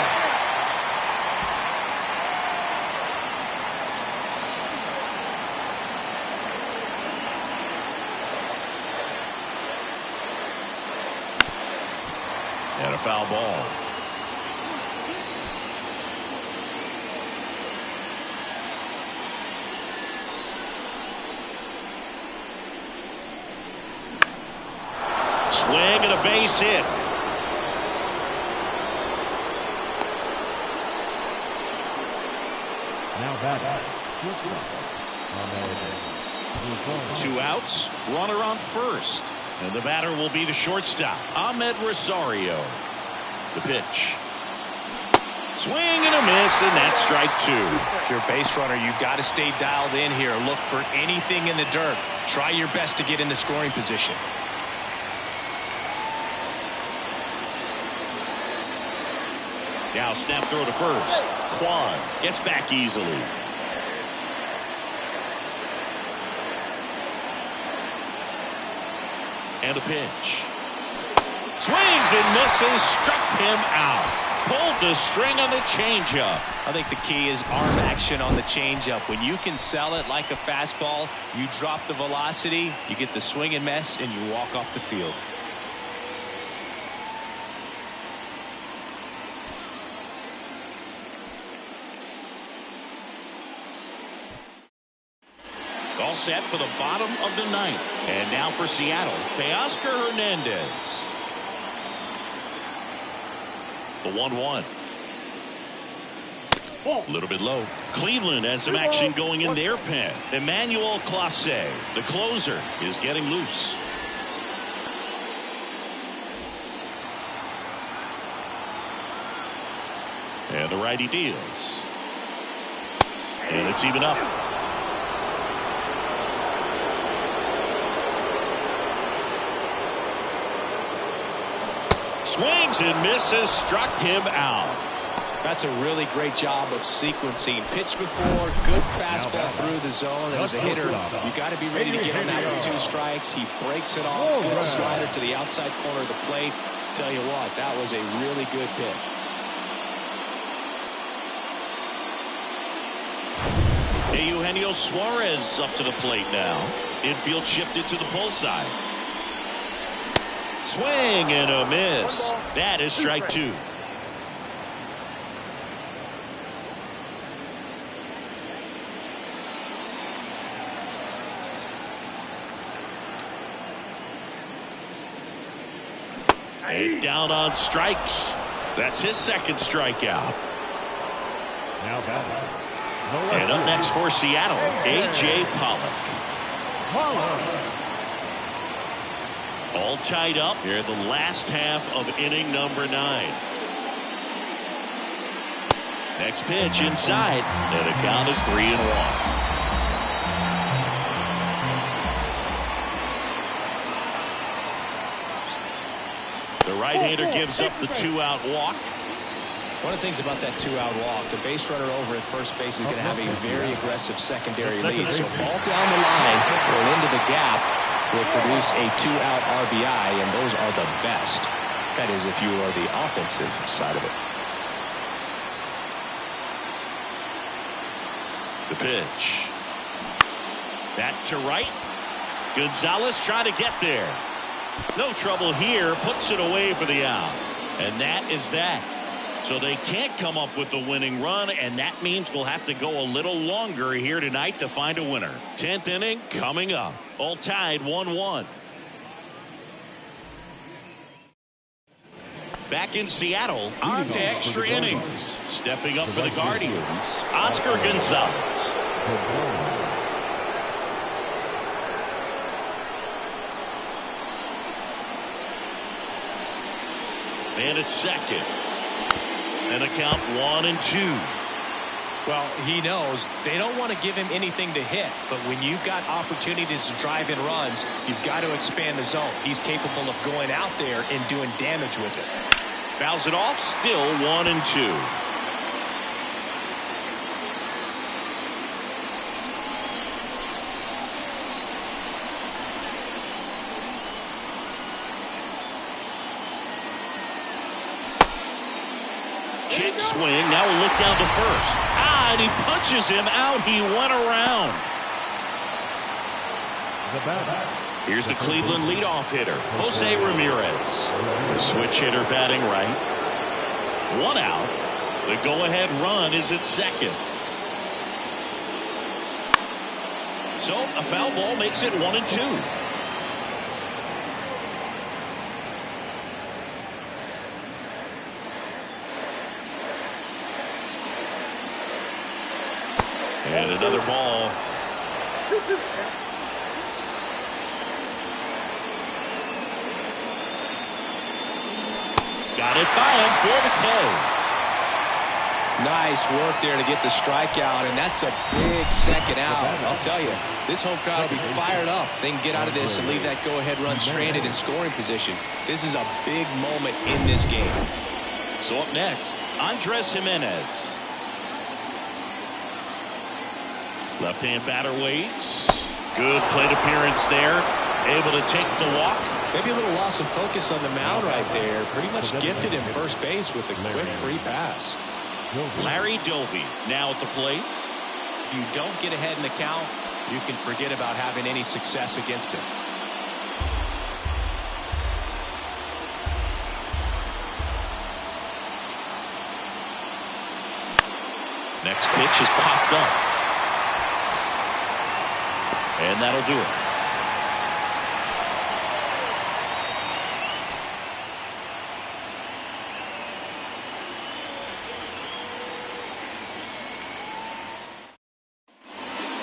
And a foul ball. Swing and a base hit. now batting. 2 outs, runner on first. And the batter will be the shortstop, Ahmed Rosario. The pitch. Swing and a miss, and that's strike 2. If you're a base runner, you've got to stay dialed in here. Look for anything in the dirt. Try your best to get into scoring position. Now snap throw to first. Kwan gets back easily. And a pitch. Swings and misses. Struck him out. Pulled the string on the changeup. I think the key is arm action on the changeup. When you can sell it like a fastball, you drop the velocity, you get the swing and miss, and you walk off the field. All set for the bottom of the ninth. And now for Seattle, Teoscar Hernandez. The 1-1. A little bit low. Cleveland has some action going in their pen. Emmanuel Clase, the closer, is getting loose. And the righty deals. And it's even up. Swings and misses. Struck him out. That's a really great job of sequencing. Pitch before, good fastball through the zone. And as a hitter, you got to be ready to get on that with 2 strikes. He breaks it off. Good slider to the outside corner of the plate. Tell you what, that was a really good pitch. Eugenio Suarez up to the plate now. Infield shifted to the pull side. Swing and a miss. That is strike 2. And down on strikes. That's his second strikeout. Now batting. And up next for Seattle, A.J. Pollock. All tied up here in the last half of inning number 9. Next pitch inside, and the count is 3-1. The right-hander gives up the 2-out walk. One of the things about that 2-out walk, the base runner over at first base is going to have a very aggressive secondary lead. So ball down the line or into the gap will produce a 2-out RBI, and those are the best. That is if you are the offensive side of it. The pitch. That to right. Gonzalez trying to get there. No trouble here. Puts it away for the out. And that is that. So they can't come up with the winning run, and that means we'll have to go a little longer here tonight to find a winner. 10th inning coming up. All tied 1-1. Back in Seattle, on to extra innings. Stepping up for the Guardians, Oscar Gonzalez. And it's second. And a count 1-2. Well, he knows they don't want to give him anything to hit, but when you've got opportunities to drive in runs, you've got to expand the zone. He's capable of going out there and doing damage with it. Fouls it off, still 1-2. Kick swing. Now we'll look down to first. And he punches him out. He went around. Here's the Cleveland leadoff hitter, Jose Ramirez. The switch hitter batting right. 1 out. The go-ahead run is at second. So a foul ball makes it 1-2. And another ball. Got it by him for the K. Nice work there to get the strikeout, and that's a big second out. I'll tell you, this home crowd will be fired up. They can get out of this and leave that go-ahead run stranded in scoring position. This is a big moment in this game. So up next, Andres Jimenez. Left-hand batter waits. Good plate appearance there. Able to take the walk. Maybe a little loss of focus on the mound right there. Pretty much gifted him first base with a quick free pass. Larry Doby now at the plate. If you don't get ahead in the count, you can forget about having any success against him. Next pitch is popped up. And that'll do it.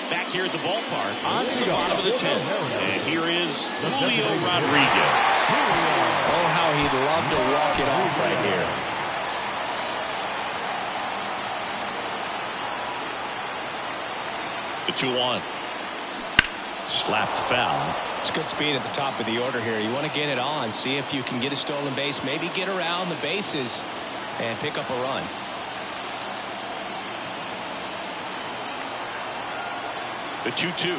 Back here at the ballpark, on to the bottom of the 10th. And here is Julio Rodriguez. Oh, how he'd love to walk it off right here. The 2-1. Slapped foul. It's good speed at the top of the order here. You want to get it on, see if you can get a stolen base, maybe get around the bases and pick up a run. The 2-2.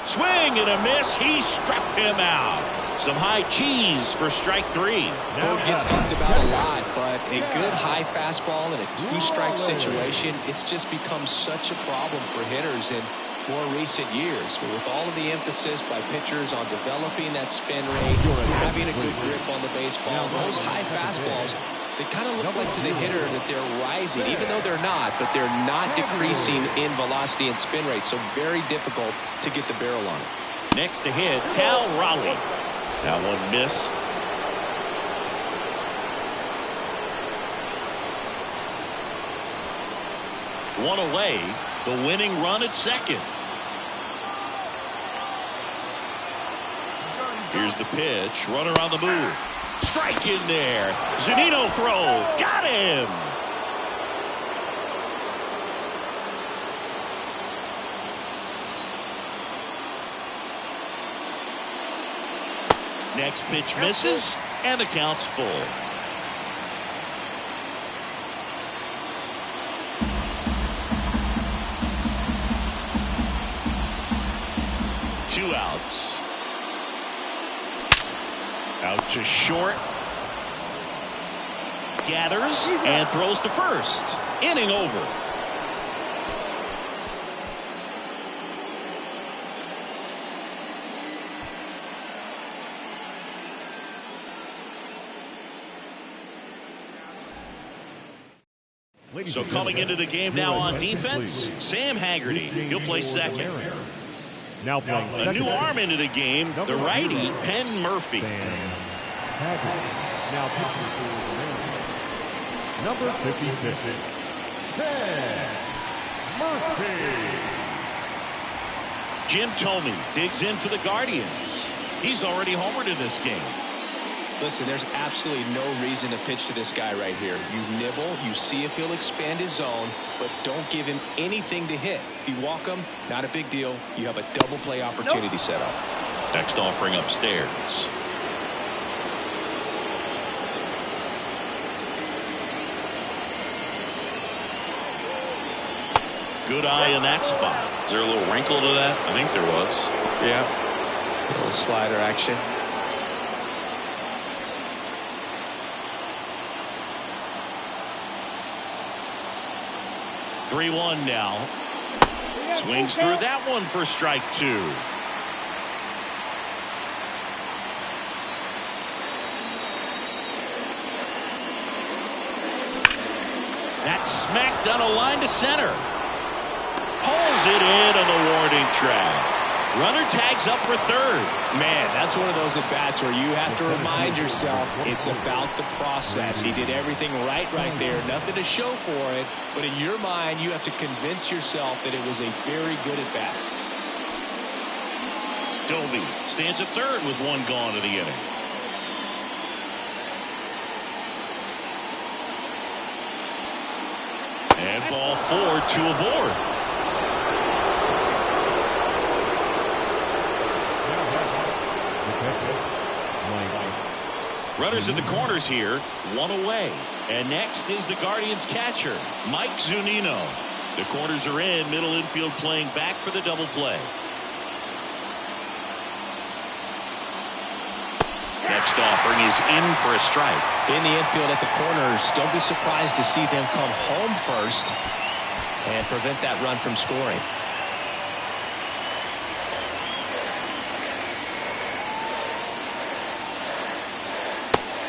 Swing and a miss. He struck him out. Some high cheese for strike 3. It gets talked about a lot, but a good high fastball in a 2-strike situation, it's just become such a problem for hitters in more recent years. But with all of the emphasis by pitchers on developing that spin rate, having a good grip on the baseball, those high fastballs, they kind of look like to the hitter that they're rising, even though they're not, but they're not decreasing in velocity and spin rate. So very difficult to get the barrel on it. Next to hit, Cal Raleigh. That one missed. One away. The winning run at second. Here's the pitch. Runner on the move. Strike in there. Zunino throw. Got him. Next pitch misses. and the count's full. Two outs. Out to short. Gathers and throws to first. Inning over. So coming into the game now on defense, Sam Haggerty. He'll play second. Now playing a new arm into the game, the righty, Penn Murphy. Now pitching for number 56, Penn Murphy. Jim Thome digs in for the Guardians. He's already homered in this game. Listen, there's absolutely no reason to pitch to this guy right here. You nibble, you see if he'll expand his zone, but don't give him anything to hit. If you walk him, not a big deal. You have a double play opportunity set up. Next offering upstairs. Good eye in that spot. Is there a little wrinkle to that? I think there was. Yeah. A little slider action. (3-1) now. Swings through that one for strike two. That's smacked on a line to center. Pulls it in on the warning track. Runner tags up for third. Man, that's one of those at-bats where you have to remind yourself it's about the process. He did everything right there. Nothing to show for it. But in your mind, you have to convince yourself that it was a very good at-bat. Doby stands at third with one gone in the inning. And ball four, two aboard. Runners in the corners here, one away. And next is the Guardians catcher, Mike Zunino. The corners are in, middle infield playing back for the double play. Next offering is in for a strike. In the infield at the corners, don't be surprised to see them come home first and prevent that run from scoring.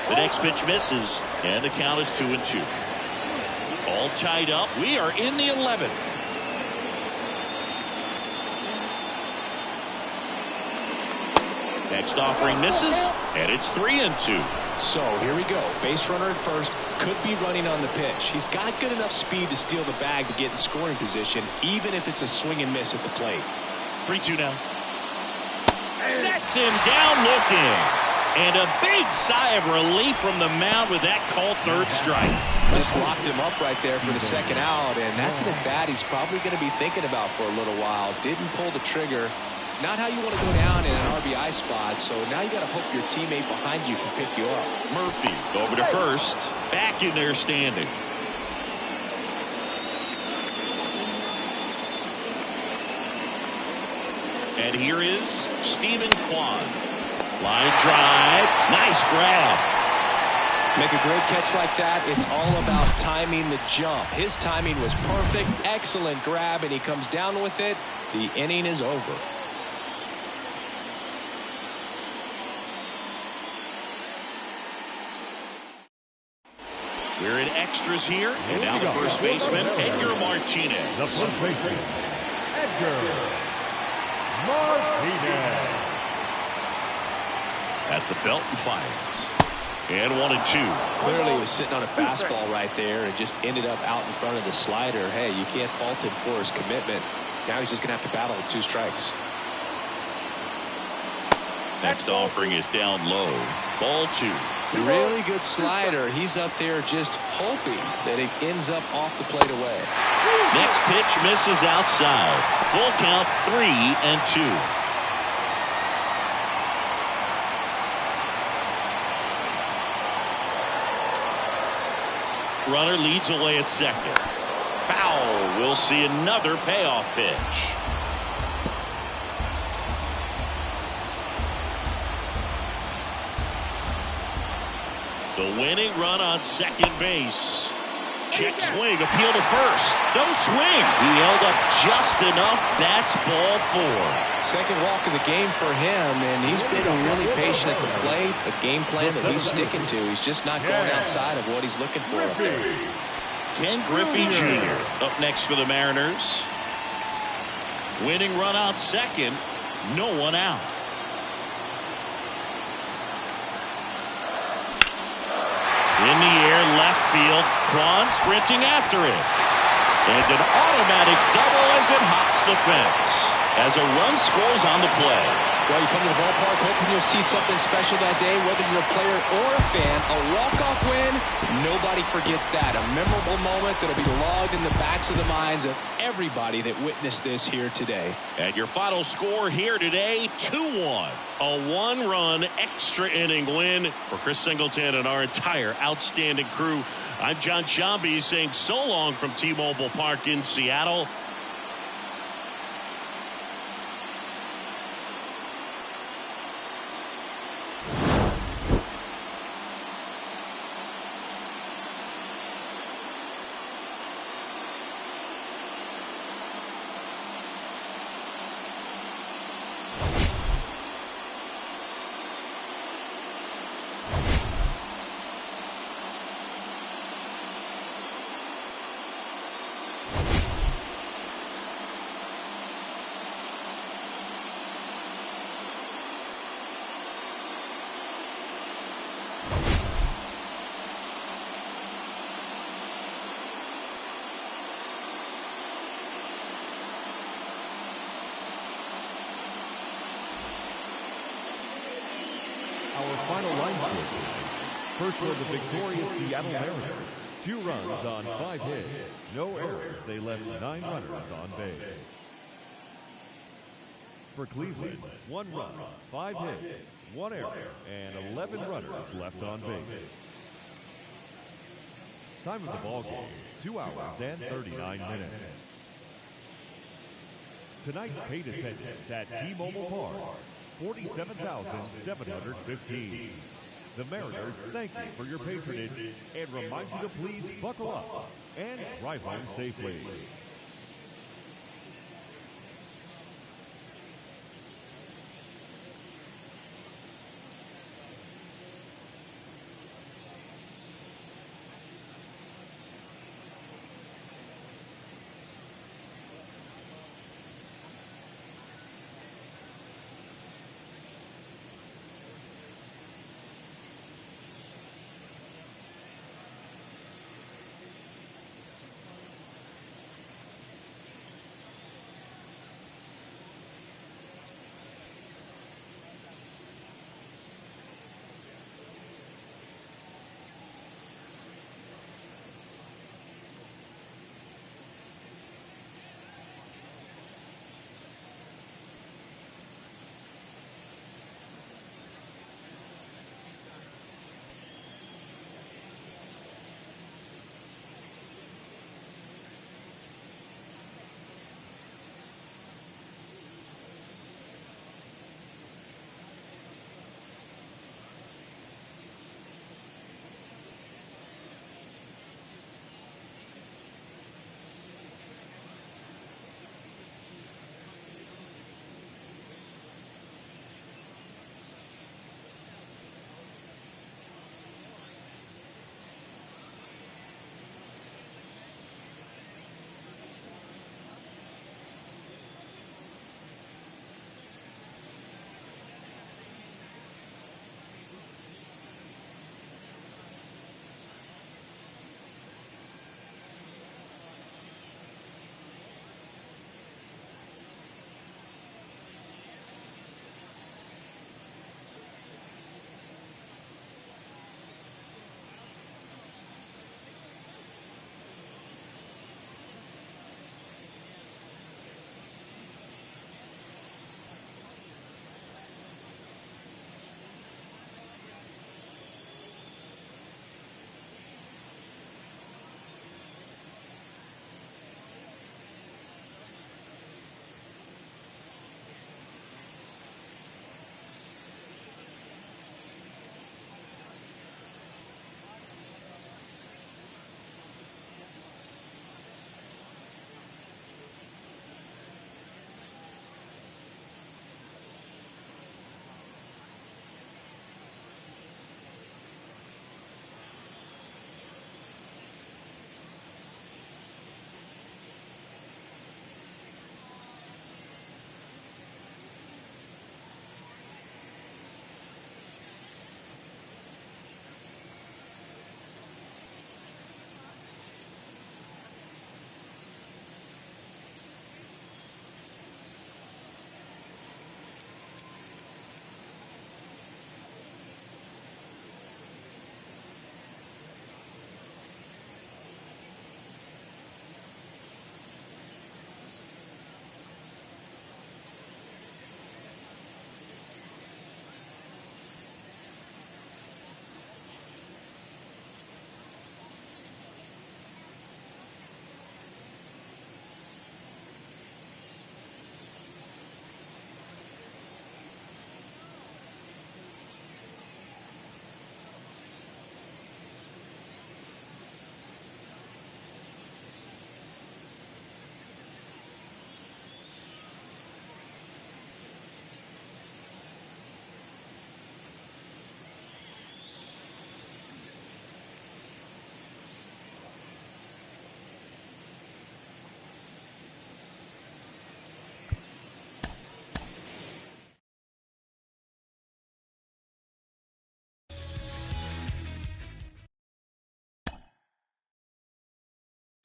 The next pitch misses, and the count is 2-2. All tied up. We are in the 11th. Next offering misses, and it's 3-2. So here we go. Base runner at first, could be running on the pitch. He's got good enough speed to steal the bag to get in scoring position, even if it's a swing and miss at the plate. 3-2 now. Sets him down looking. And a big sigh of relief from the mound with that called third strike. Just locked him up right there for the second out, and that's an at-bat he's probably going to be thinking about for a little while. Didn't pull the trigger. Not how you want to go down in an RBI spot, so now you got to hope your teammate behind you can pick you up. Murphy over to first. Back in there standing. And here is Stephen Kwan. Line drive. Nice grab. Make a great catch like that. It's all about timing the jump. His timing was perfect. Excellent grab, and he comes down with it. The inning is over. We're in extras here. And now the first baseman, Edgar Martinez. The first baseman, Edgar Martinez. At the belt and fires. And 1-2. Clearly he was sitting on a fastball right there and just ended up out in front of the slider. Hey, you can't fault him for his commitment. Now he's just going to have to battle with 2 strikes. Next offering is down low. Ball 2. Really good slider. He's up there just hoping that it ends up off the plate away. Next pitch misses outside. Full count 3-2. Runner leads away at second. Foul. We'll see another payoff pitch. The winning run on second base. Check swing, appeal to first. No swing. He held up just enough. That's ball 4. Second walk of the game for him, and he's been really patient at the plate. A game plan that he's sticking to. He's just not going outside of what he's looking for up there. Ken Griffey Jr. up next for the Mariners. Winning run out second. No one out. In the air, left field. Kwan sprinting after it. And an automatic double as it hops the fence. As a run scores on the play. Well, you come to the ballpark hoping you'll see something special that day, whether you're a player or a fan. A walk-off win, nobody forgets that. A memorable moment that'll be logged in the backs of the minds of everybody that witnessed this here today. And your final score here today, 2-1. A one-run extra inning win for Chris Singleton and our entire outstanding crew. I'm John Shambi saying so long from T-Mobile Park in Seattle. Our final line score. First for the victorious Seattle Mariners. 2 runs on 5 hits. No errors. They left 9 runners on base. For Cleveland, 1 run, 5 hits, 1 error, and 11 runners left on base. Time of the ball game, 2 hours and 39 minutes. Tonight's paid attendance at T-Mobile Park, 47,715. The Mariners thank you for your patronage and remind you to please buckle up and drive home safely.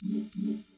you.